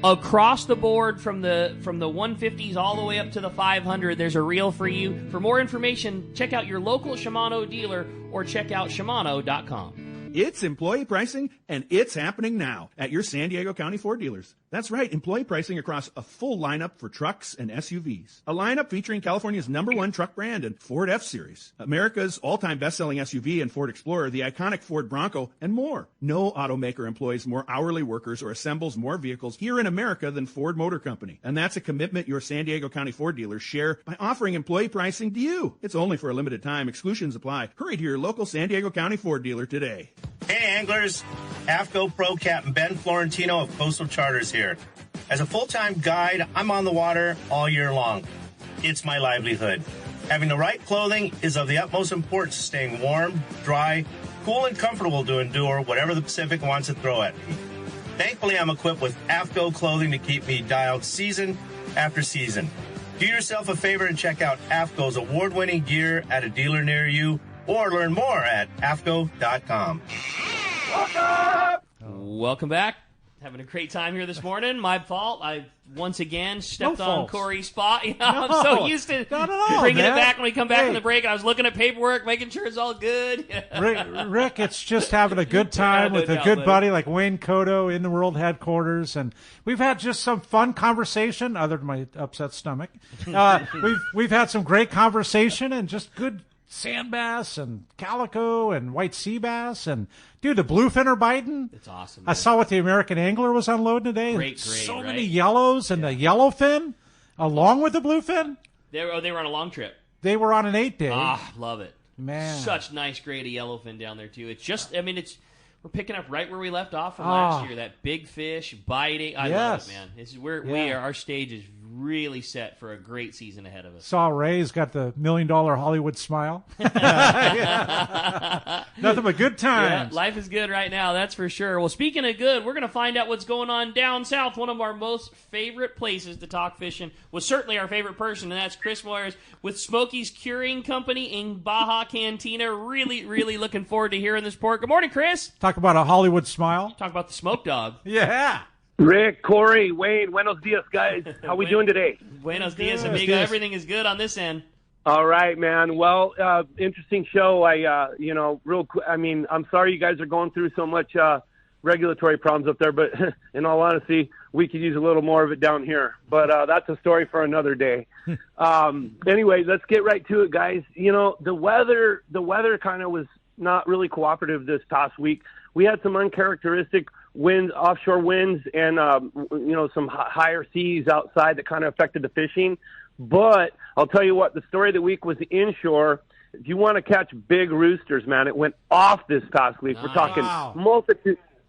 Across the board from the 150s all the way up to the 500, there's a reel for you. For more information, check out your local Shimano dealer or check out Shimano.com. It's employee pricing, and it's happening now at your San Diego County Ford dealers. That's right, employee pricing across a full lineup for trucks and SUVs. A lineup featuring California's #1 truck brand and Ford F-Series, America's all-time best-selling SUV and Ford Explorer, the iconic Ford Bronco, and more. No automaker employs more hourly workers or assembles more vehicles here in America than Ford Motor Company. And that's a commitment your San Diego County Ford dealers share by offering employee pricing to you. It's only for a limited time. Exclusions apply. Hurry to your local San Diego County Ford dealer today. Hey anglers, AFCO Pro Captain Ben Florentino of Coastal Charters here. As a full-time guide, I'm on the water all year long. It's my livelihood. Having the right clothing is of the utmost importance to staying warm, dry, cool, and comfortable to endure whatever the Pacific wants to throw at me. Thankfully, I'm equipped with AFCO clothing to keep me dialed season after season. Do yourself a favor and check out AFCO's award-winning gear at a dealer near you, or learn more at AFCO.com. Welcome back. Having a great time here this morning. My fault. I once again stepped on Corey's spot. I'm so used to bringing it back when we come back from the break. I was looking at paperwork, making sure it's all good. Rick, it's just having a good time with a good buddy like Wayne Kotow in the world headquarters, and we've had just some fun conversation. Other than my upset stomach, we've had some great conversation and just good sand bass and calico and white sea bass, and dude, the bluefin are biting. It's awesome. Man. I saw what the American Angler was unloading today. Great, so many yellows and the yellowfin along with the bluefin. They were on a long trip. They were on an 8-day. Love it, man. Such nice grade of yellowfin down there too. It's just, we're picking up right where we left off from last year. That big fish biting. I love it, man. Our stage is really set for a great season ahead of us. Saw Ray's got the $1 million Hollywood smile. Nothing but good times. Yeah, life is good right now, that's for sure. Well, speaking of good, we're going to find out what's going on down south. One of our most favorite places to talk fishing was certainly our favorite person, and that's Chris Moyers with Smokey's Curing Company in Baja Cantina. Really, really looking forward to hearing this report. Good morning, Chris. Talk about a Hollywood smile. Talk about the smoke dog. Yeah. Rick, Corey, Wayne, buenos dias, guys. How we doing today? Buenos dias, amigo. Everything is good on this end. All right, man. Well, interesting show. I'm sorry you guys are going through so much regulatory problems up there, but in all honesty, we could use a little more of it down here. But that's a story for another day. Anyway, let's get right to it, guys. You know, the weather kind of was not really cooperative this past week. We had some uncharacteristic winds, offshore winds, and some higher seas outside that kind of affected the fishing. But I'll tell you what, the story of the week was inshore. If you want to catch big roosters, man, it went off this past week. We're talking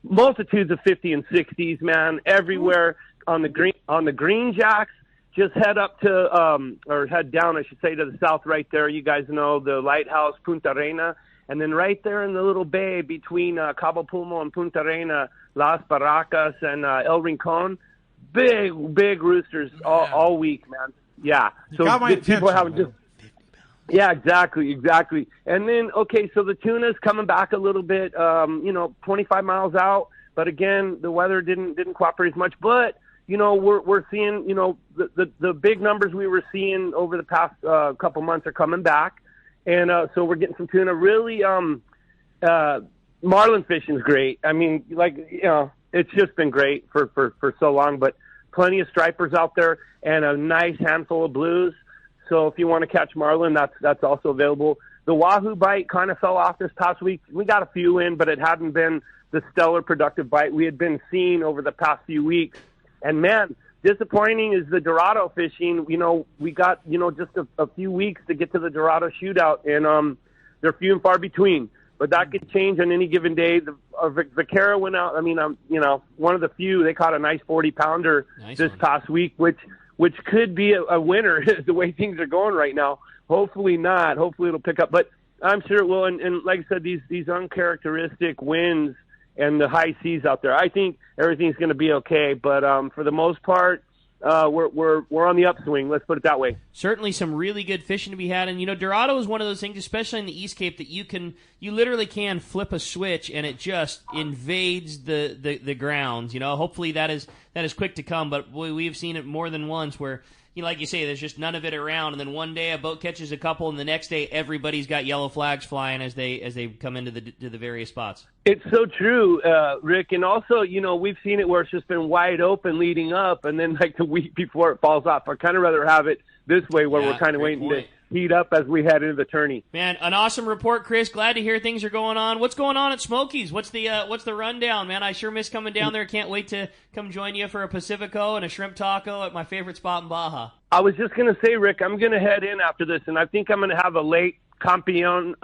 multitudes of 50 and 60s, man, everywhere on the green jacks. Just head up to, or head down, I should say, to the south right there. You guys know the lighthouse, Punta Reina. And then right there in the little bay between Cabo Pulmo and Punta Reina, Las Barracas and El Rincon, big roosters all week, man. Yeah. So people haven't just. Yeah, exactly. And then, okay, so the tuna's coming back a little bit, 25 miles out. But again, the weather didn't cooperate as much. But, we're seeing, the big numbers we were seeing over the past couple months are coming back. And so we're getting some tuna. Really, marlin fishing's great. I mean, it's just been great for so long. But plenty of stripers out there and a nice handful of blues. So if you want to catch marlin, that's also available. The wahoo bite kind of fell off this past week. We got a few in, but it hadn't been the stellar productive bite we had been seeing over the past few weeks. And, man, disappointing is the Dorado fishing. We got, just a few weeks to get to the Dorado shootout, and they're few and far between. But that could change on any given day. The Vaquero went out. I mean, one of the few. They caught a nice 40-pounder this past week, which could be a winner the way things are going right now. Hopefully not. Hopefully it'll pick up. But I'm sure it will. And like I said, these uncharacteristic winds and the high seas out there, I think everything's going to be okay. But for the most part, we're on the upswing. Let's put it that way. Certainly some really good fishing to be had. And, Dorado is one of those things, especially in the East Cape, that you literally can flip a switch and it just invades the grounds. Hopefully that is quick to come. But boy, we've seen it more than once where, like you say, there's just none of it around. And then one day a boat catches a couple, and the next day everybody's got yellow flags flying as they come into the various spots. It's so true, Rick. And also, we've seen it where it's just been wide open leading up, and then like the week before it falls off. I'd kind of rather have it this way where we're kind of waiting to heat up as we head into the tourney. Man, an awesome report, Chris. Glad to hear things are going on. What's going on at Smokies? What's the rundown, man? I sure miss coming down there. Can't wait to come join you for a Pacifico and a shrimp taco at my favorite spot in Baja. I was just going to say, Rick, I'm going to head in after this, and I think I'm going to have a late Campeón,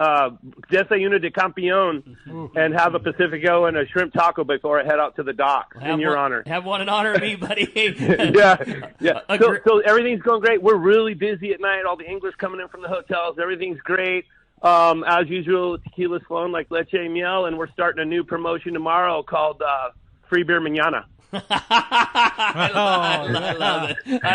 Desayuno de Campeón, and have a Pacifico and a shrimp taco before I head out to the dock in your honor. Have one in honor of me, buddy. Yeah. So everything's going great. We're really busy at night. All the anglers coming in from the hotels. Everything's great. As usual, tequila's flowing like leche miel, and we're starting a new promotion tomorrow called Free Beer Mañana. I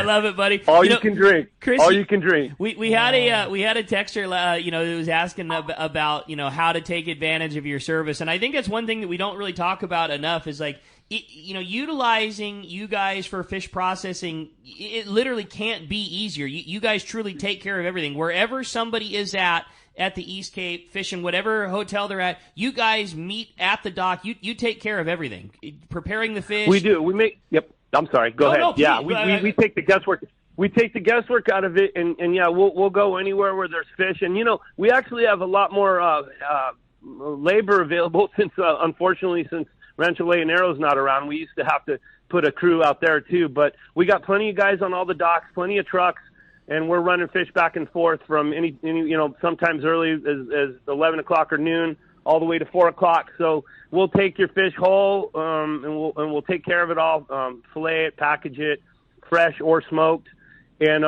love it, buddy. All you can drink. Chris, all you can drink. We had a texter, who was asking about how to take advantage of your service, and I think that's one thing that we don't really talk about enough is utilizing you guys for fish processing. It literally can't be easier. You guys truly take care of everything wherever somebody is at the East Cape, fishing, whatever hotel they're at, you guys meet at the dock. You take care of everything. Preparing the fish. We do. Yep. I'm sorry. Go ahead. Yeah, we take the guesswork. We take the guesswork out of it, and we'll go anywhere where there's fish. And, we actually have a lot more labor available since Rancho Leonero's not around. We used to have to put a crew out there, too. But we got plenty of guys on all the docks, plenty of trucks. And we're running fish back and forth from any sometimes early as 11 o'clock or noon all the way to 4 o'clock. So we'll take your fish whole, and we'll take care of it all, fillet it, package it, fresh or smoked, and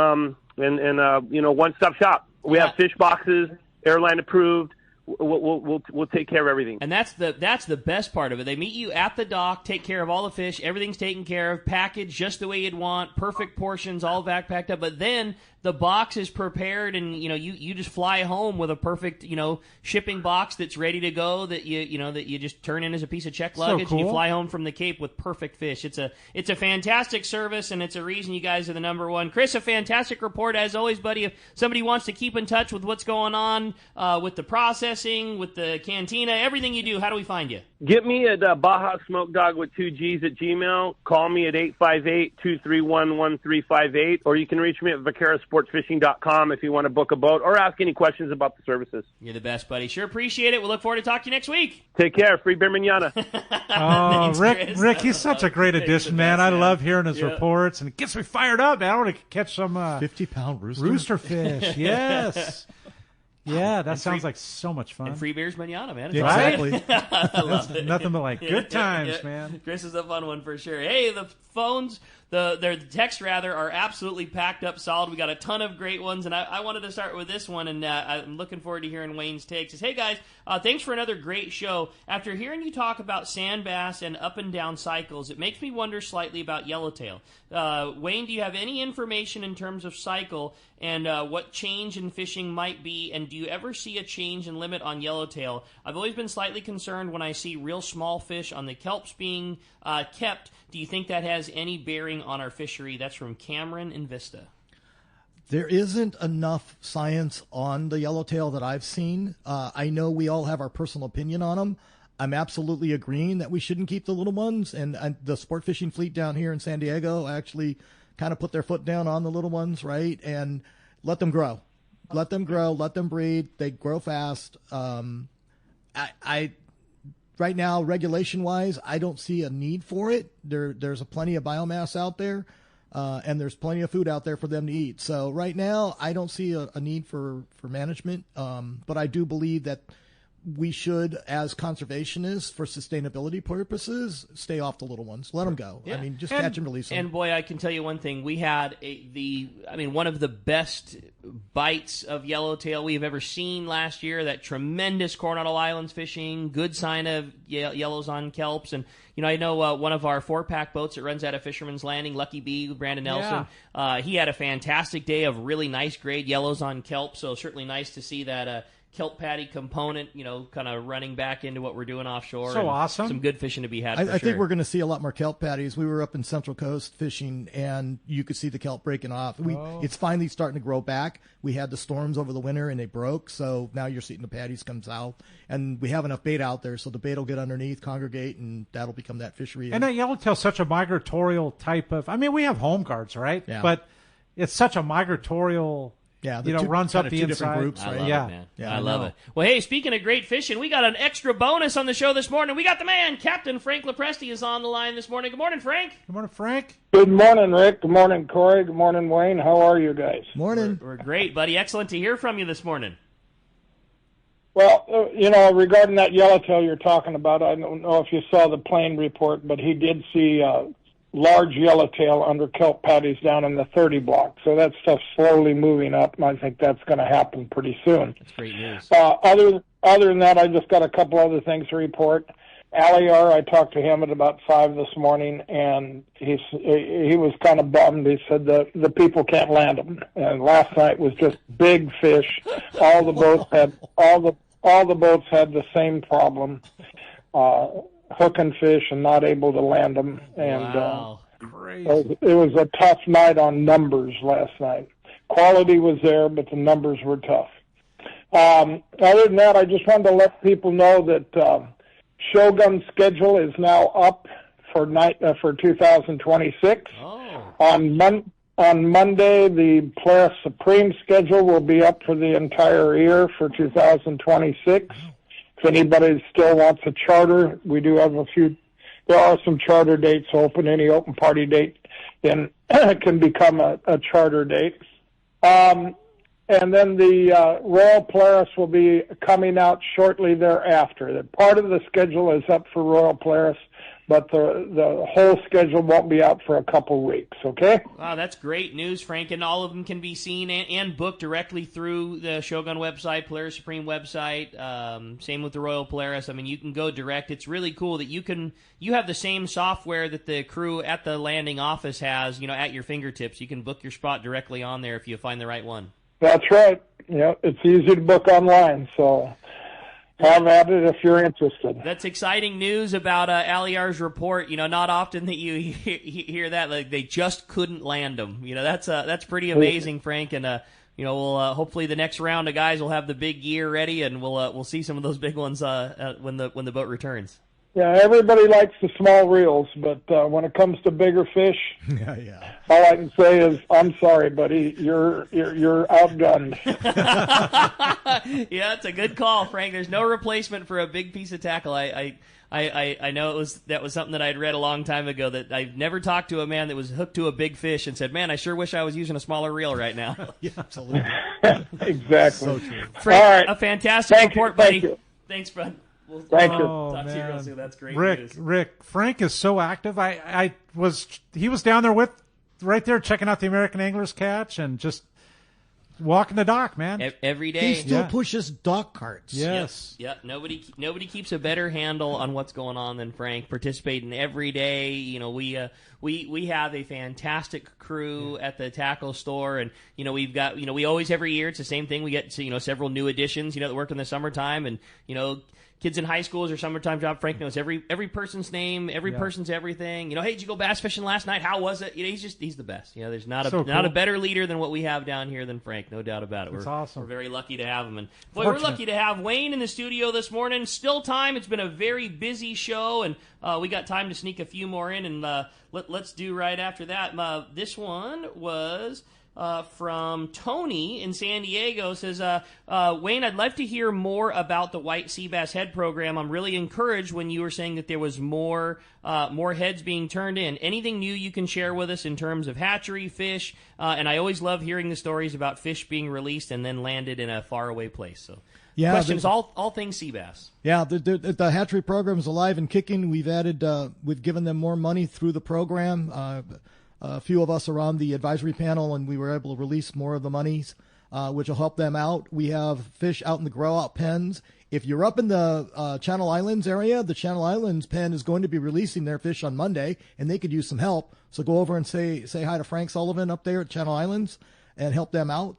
one-stop shop. We have fish boxes, airline approved. We'll take care of everything. And that's the best part of it. They meet you at the dock, take care of all the fish, everything's taken care of, packaged just the way you'd want, perfect portions, all backpacked up. But then the box is prepared, and you just fly home with a perfect shipping box that's ready to go that you just turn in as a piece of check luggage. So cool. And you fly home from the Cape with perfect fish. It's a fantastic service, and it's a reason you guys are the number one. Chris, a fantastic report as always, buddy. If somebody wants to keep in touch with what's going on with the process processing, with the cantina, everything you do, how do we find you? Get me at Baja Smoke Dog with 2 G's at Gmail. Call me at 858-231-1358, or you can reach me at vaquerasportsfishing.com if you want to book a boat or ask any questions about the services. You're the best, buddy. Sure appreciate it. We'll look forward to talking to you next week. Take care. Free beer manana. Oh, Rick, he's such a great addition, man. I love hearing his reports, and it gets me fired up, man. I want to catch some 50-pound rooster fish. Yes. Yeah, that sounds like so much fun. And free beers manana, man. Exactly. I love it. Nothing but good times, man. Chris is a fun one for sure. Hey, the phones, the texts rather, are absolutely packed up solid. We got a ton of great ones, and I wanted to start with this one, and I'm looking forward to hearing Wayne's takes. Hey guys, thanks for another great show. After hearing you talk about sand bass and up and down cycles, it makes me wonder slightly about yellowtail. Wayne, do you have any information in terms of cycle and what change in fishing might be, and do you ever see a change in limit on yellowtail? I've always been slightly concerned when I see real small fish on the kelps being kept. Do you think that has any bearing on our fishery? That's from Cameron in Vista. There isn't enough science on the yellowtail that I've seen. I know we all have our personal opinion on them. I'm absolutely agreeing that we shouldn't keep the little ones, and the sport fishing fleet down here in San Diego actually kind of put their foot down on the little ones, right? And let them grow. Let them grow. Let them breed. They grow fast. Right now, regulation-wise, I don't see a need for it. There's plenty of biomass out there, and there's plenty of food out there for them to eat. So right now, I don't see a need for management, but I do believe that we should, as conservationists, for sustainability purposes, stay off the little ones. Let them go. Yeah. I mean, just catch and release them. And boy, I can tell you one thing. We had one of the best bites of yellowtail we've ever seen last year. That tremendous Coronado Islands fishing, good sign of yellows on kelps. And, I know one of our 4-pack boats that runs out of Fisherman's Landing, Lucky B, Brandon Nelson, he had a fantastic day of really nice grade yellows on kelp. So certainly nice to see that kelp patty component, kind of running back into what we're doing offshore. So awesome. Some good fishing to be had. I think we're going to see a lot more kelp patties. We were up in Central Coast fishing, and you could see the kelp breaking off. It's finally starting to grow back. We had the storms over the winter, and they broke, so now you're seeing the patties come south. And we have enough bait out there, so the bait will get underneath, congregate, and that'll become that fishery. And that yellowtail is such a migratorial type of – we have home guards, right? Yeah. But it's such a migratorial – runs up the inside. Groups, right? I love it, man. I love it. Well, hey, speaking of great fishing, we got an extra bonus on the show this morning. We got the man, Captain Frank Lepresti, is on the line this morning. Good morning, Frank. Good morning, Frank. Good morning, Rick. Good morning, Corey. Good morning, Wayne. How are you guys? Morning. We're great, buddy. Excellent to hear from you this morning. Well, regarding that yellowtail you're talking about, I don't know if you saw the plane report, but he did see large yellowtail under kelp patties down in the 30 block. So that stuff's slowly moving up, and I think that's going to happen pretty soon. That's great news. Other than that, I just got a couple other things to report. Aliar, I talked to him at about 5 this morning, and he was kind of bummed. He said the people can't land them. And last night was just big fish. All the boats had the same problem. Hooking fish and not able to land them, and it was a tough night on numbers last night. Quality was there, but the numbers were tough. Other than that, I just wanted to let people know that Shogun's schedule is now up for 2026. On Monday, the Polaris Supreme schedule will be up for the entire year for 2026. If anybody still wants a charter, we do have there are some charter dates open. Any open party date can become a charter date. And then the Royal Polaris will be coming out shortly thereafter. The part of the schedule is up for Royal Polaris, but the whole schedule won't be out for a couple weeks, okay? Wow, that's great news, Frank, and all of them can be seen and booked directly through the Shogun website, Polaris Supreme website, same with the Royal Polaris. You can go direct. It's really cool that you have the same software that the crew at the landing office has, at your fingertips. You can book your spot directly on there if you find the right one. That's right. It's easy to book online, so have at it if you're interested. That's exciting news about Aliar's report. Not often that you hear that. Like, they just couldn't land them. That's pretty amazing, Frank. And we'll hopefully the next round of guys will have the big gear ready, and we'll see some of those big ones when the boat returns. Yeah, everybody likes the small reels, but when it comes to bigger fish, all I can say is, I'm sorry, buddy, you're outgunned. Yeah, it's a good call, Frank. There's no replacement for a big piece of tackle. I know that was something that I'd read a long time ago, that I've never talked to a man that was hooked to a big fish and said, man, I sure wish I was using a smaller reel right now. Yeah, absolutely. Exactly. So true. Frank, All right. a fantastic report, buddy. Thank you. Thanks, bud. Thank you. Talk to you real soon. That's great news. Rick, Frank is so active. He was down there right there checking out the American Anglers catch and just walking the dock, man. Every day. He still pushes dock carts. Yes. Yep. Nobody keeps a better handle on what's going on than Frank. Participating every day. We have a fantastic crew at the tackle store, and we've got we always every year it's the same thing. We get several new additions that work in the summertime, and kids in high schools or summertime job. Frank knows every person's name, every person's everything. Hey, did you go bass fishing last night? How was it? He's the best. There's not a better leader than what we have down here than Frank. No doubt about it. That's awesome. We're very lucky to have him. And boy, we're lucky to have Wayne in the studio this morning. Still time. It's been a very busy show, and we got time to sneak a few more in. And let's do right after that. This one was from Tony in San Diego. Says, Wayne, I'd love to hear more about the White Sea Bass Head program. I'm really encouraged when you were saying that there was more heads being turned in. Anything new you can share with us in terms of hatchery, fish? And I always love hearing the stories about fish being released and then landed in a faraway place. So Yeah, questions, all things sea bass. Yeah, the hatchery program is alive and kicking. We've given them more money through the program. A few of us are on the advisory panel, and we were able to release more of the monies, which will help them out. We have fish out in the grow-out pens. If you're up in the Channel Islands area, the Channel Islands pen is going to be releasing their fish on Monday, and they could use some help. So go over and say hi to Frank Sullivan up there at Channel Islands and help them out.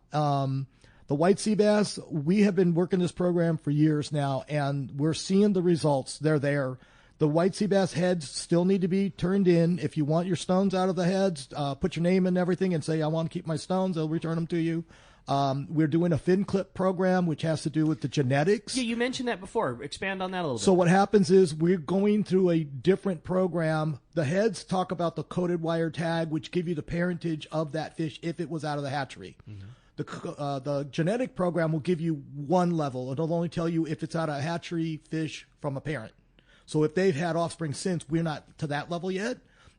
The white sea bass, we have been working this program for years now, and we're seeing the results. They're there. The white sea bass heads still need to be turned in. If you want your stones out of the heads, put your name and everything and say, I want to keep my stones. They'll return them to you. We're doing a fin clip program, which has to do with the genetics. Yeah, you mentioned that before. Expand on that a little bit. So what happens is we're going through a different program. The heads talk about the coated wire tag, which give you the parentage of that fish if it was out of the hatchery. Mm-hmm. The genetic program will give you one level. It'll only tell you if it's out of a hatchery fish from a parent. So if they've had offspring since, we're not to that level yet.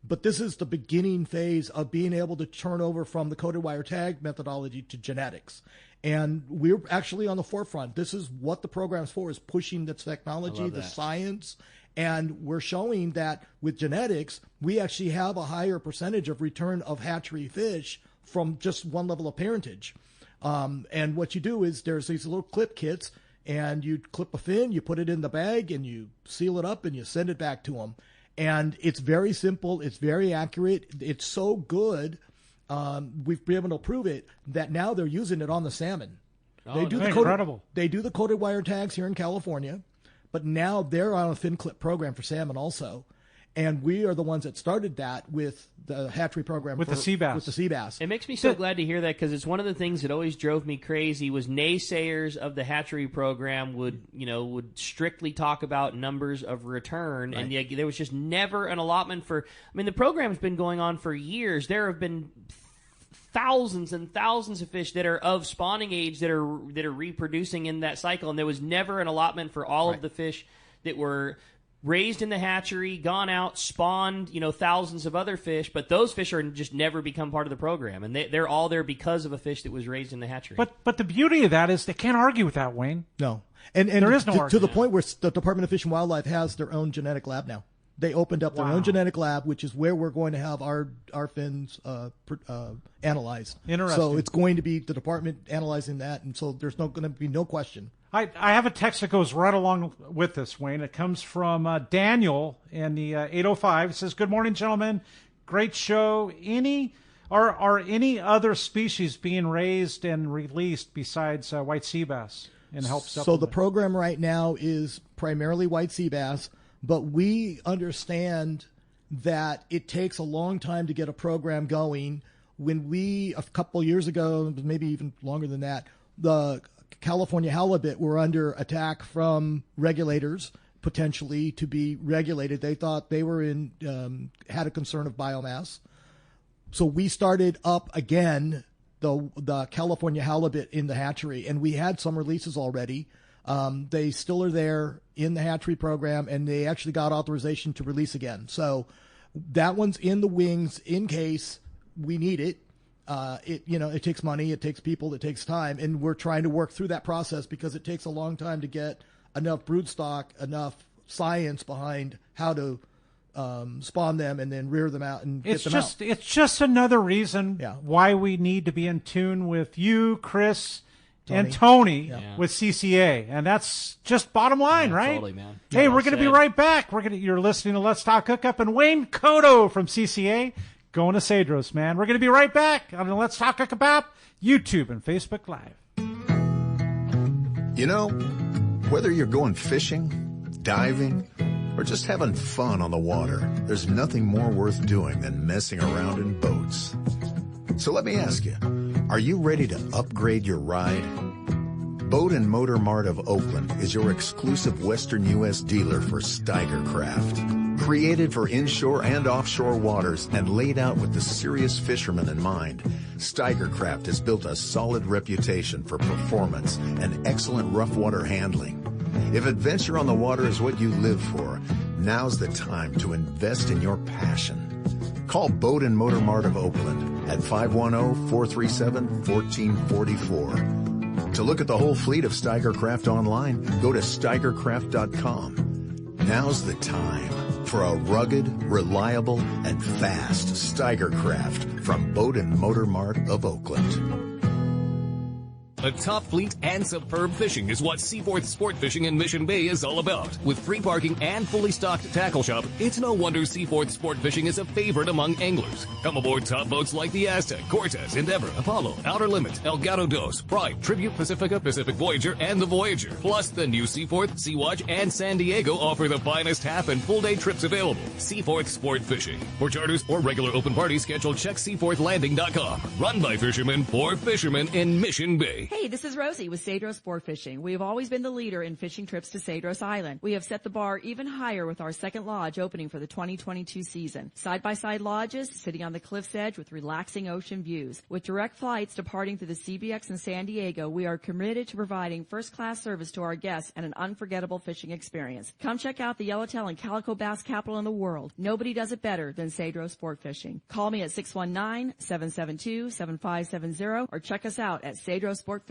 But this is the beginning phase of being able to turn over from the coated wire tag methodology to genetics. And we're actually on the forefront. This is what the program's for, is pushing the technology, the science. And we're showing that with genetics, we actually have a higher percentage of return of hatchery fish from just one level of parentage. And what you do is there's these little clip kits, and you clip a fin, you put it in the bag, and you seal it up, and you send it back to them. And it's very simple. It's very accurate. It's so good. We've been able to prove it that now they're using it on the salmon. Incredible. They do the coated wire tags here in California, but now they're on a fin clip program for salmon also. And we are the ones that started that with the hatchery program with the sea bass. With the sea bass. It makes me so glad to hear that, because it's one of the things that always drove me crazy was naysayers of the hatchery program would strictly talk about numbers of return, right. And there was just never an allotment for. I mean, the program's been going on for years. There have been thousands and thousands of fish that are of spawning age that are reproducing in that cycle, and there was never an allotment for all of the fish that were raised in the hatchery, gone out, spawned, thousands of other fish, but those fish are just never become part of the program, and they're all there because of a fish that was raised in the hatchery. But the beauty of that is they can't argue with that, Wayne. No, and there is no argument. To the point where the Department of Fish and Wildlife has their own genetic lab now. They opened up their own genetic lab, which is where we're going to have our fins analyzed. Interesting. So it's going to be the department analyzing that, and so there's going to be no question. I have a text that goes right along with this, Wayne. It comes from Daniel in the 805. It says, "Good morning, gentlemen. Great show. Are any other species being raised and released besides white sea bass and help supplement?" So the program right now is primarily white sea bass, but we understand that it takes a long time to get a program going. when we, a couple years ago, maybe even longer than that, the California halibut were under attack from regulators, potentially to be regulated. They thought they were had a concern of biomass. So we started up again the California halibut in the hatchery, and we had some releases already. They still are there in the hatchery program, and they actually got authorization to release again. So that one's in the wings in case we need it. It takes money, it takes people, it takes time, and we're trying to work through that process because it takes a long time to get enough broodstock, enough science behind how to spawn them and then rear them out and get them out. It's just another reason why we need to be in tune with you, Chris, and Tony with CCA, and that's just bottom line, right? Totally, man. Hey, we're going to be right back. You're listening to Let's Talk Hookup, and Wayne Kotow from CCA going to Cedros, man. We're going to be right back on the Let's Talk Hookup app, YouTube, and Facebook Live. You know, whether you're going fishing, diving, or just having fun on the water, there's nothing more worth doing than messing around in boats. So let me ask you, are you ready to upgrade your ride? Boat and Motor Mart of Oakland is your exclusive Western U.S. dealer for Steiger Craft. Created for inshore and offshore waters and laid out with the serious fisherman in mind, Steiger Craft has built a solid reputation for performance and excellent rough water handling. If adventure on the water is what you live for, now's the time to invest in your passion. Call Boat and Motor Mart of Oakland at 510-437-1444. To look at the whole fleet of Steiger Craft online, go to steigercraft.com. Now's the time for a rugged, reliable, and fast Steiger Craft from Boat and Motor Mart of Oakland. A top fleet and superb fishing is what Seaforth Sport Fishing in Mission Bay is all about. With free parking and fully stocked tackle shop, it's no wonder Seaforth Sport Fishing is a favorite among anglers. Come aboard top boats like the Aztec, Cortez, Endeavor, Apollo, Outer Limits, El Gato Dos, Pride, Tribute Pacifica, Pacific Voyager, and the Voyager. Plus, the new Seaforth, Sea-Watch, and San Diego offer the finest half and full day trips available. Seaforth Sport Fishing. For charters or regular open parties, schedule check seaforthlanding.com. Run by fishermen for fishermen in Mission Bay. Hey, this is Rosie with Cedros Sport Fishing. We have always been the leader in fishing trips to Cedros Island. We have set the bar even higher with our second lodge opening for the 2022 season. Side-by-side lodges sitting on the cliff's edge with relaxing ocean views. With direct flights departing through the CBX in San Diego, we are committed to providing first-class service to our guests and an unforgettable fishing experience. Come check out the Yellowtail and Calico Bass capital in the world. Nobody does it better than Cedros Sport Fishing. Call me at 619-772-7570 or check us out at cedrosportfishing.com.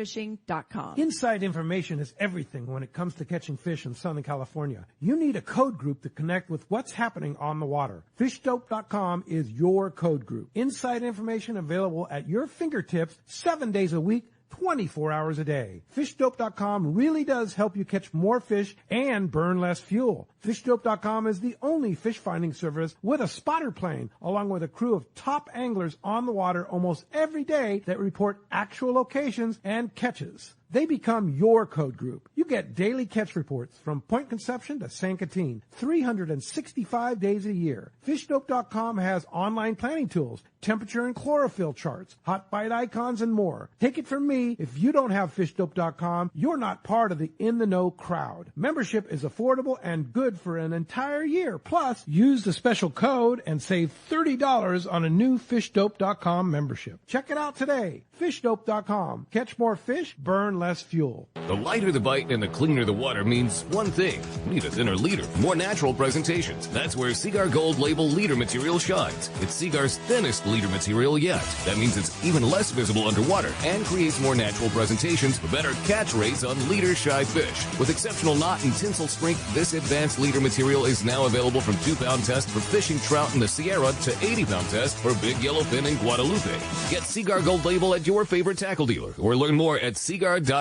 Inside information is everything when it comes to catching fish in Southern California. You need a code group to connect with what's happening on the water. FishDope.com is your code group. Inside information available at your fingertips 7 days a week, 24 hours a day. FishDope.com really does help you catch more fish and burn less fuel. FishDope.com is the only fish finding service with a spotter plane, along with a crew of top anglers on the water almost every day that report actual locations and catches. They become your code group. You get daily catch reports from Point Conception to San Quintin, 365 days a year. FishDope.com has online planning tools, temperature and chlorophyll charts, hot bite icons, and more. Take it from me, if you don't have FishDope.com, you're not part of the in-the-know crowd. Membership is affordable and good for an entire year. Plus, use the special code and save $30 on a new FishDope.com membership. Check it out today. FishDope.com. Catch more fish, burn less fuel. The lighter the bite and the cleaner the water means one thing. Need a thinner leader, more natural presentations. That's where Seaguar Gold Label leader material shines. It's Seaguar's thinnest leader material yet. That means it's even less visible underwater and creates more natural presentations for better catch rates on leader-shy fish. With exceptional knot and tinsel strength, this advanced leader material is now available from 2-pound test for fishing trout in the Sierra to 80-pound test for big yellowfin in Guadalupe. Get Seaguar Gold Label at your favorite tackle dealer or learn more at seaguar.com.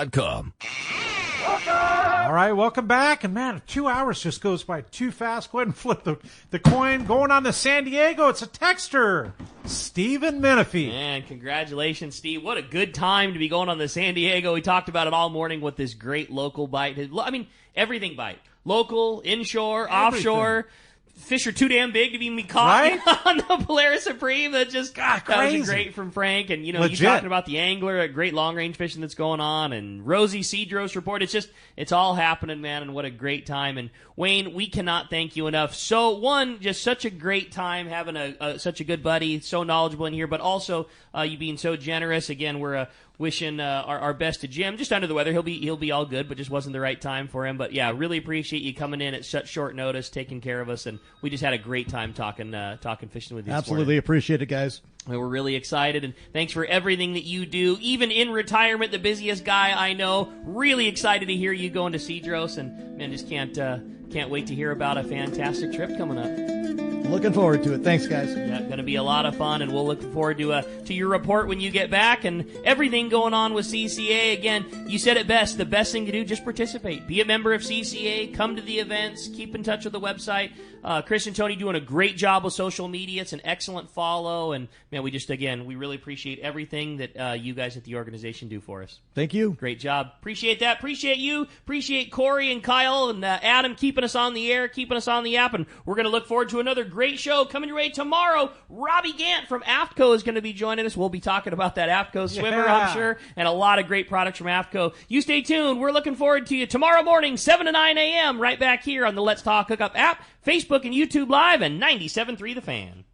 All right, welcome back. And, man, 2 hours just goes by too fast. Go ahead and flip the coin. Going on to San Diego, it's a texter, Stephen Menifee. Man, congratulations, Steve. What a good time to be going on to San Diego. We talked about it all morning with this great local bite. I mean, everything bite. Local, inshore, offshore. fish are too damn big to even be caught on the Polaris Supreme. That just that was great from Frank. And you talking about the angler, great long range fishing that's going on, and Rosie Cedros report. It's all happening, man, and what a great time. And Wayne, we cannot thank you enough. So just such a great time having such a good buddy, so knowledgeable in here, but also you being so generous. Again, we're wishing our best to Jim. Just under the weather, he'll be all good, but just wasn't the right time for him. But yeah, really appreciate you coming in at such short notice, taking care of us, and we just had a great time talking fishing with you. Absolutely appreciate it, guys. We're really excited, and thanks for everything that you do. Even in retirement, the busiest guy I know. Really excited to hear you going to Cedros, and man, just can't wait to hear about a fantastic trip coming up. Looking forward to it. Thanks, guys. Yeah, going to be a lot of fun, and we'll look forward to your report when you get back and everything going on with CCA. Again, you said it best. The best thing to do, just participate. Be a member of CCA. Come to the events. Keep in touch with the website. Chris and Tony doing a great job with social media. It's an excellent follow, and man, we really appreciate everything that you guys at the organization do for us. Thank you. Great job. Appreciate that. Appreciate you. Appreciate Corey and Kyle and Adam keeping us on the air, keeping us on the app, and we're going to look forward to another great show coming your way tomorrow. Robbie Gant from AFTCO is going to be joining us. We'll be talking about that AFTCO swimmer, I'm sure, and a lot of great products from AFTCO. You stay tuned. We're looking forward to you tomorrow morning, 7 to 9 a.m., right back here on the Let's Talk Hookup app, Facebook and YouTube Live, and 97.3 The Fan.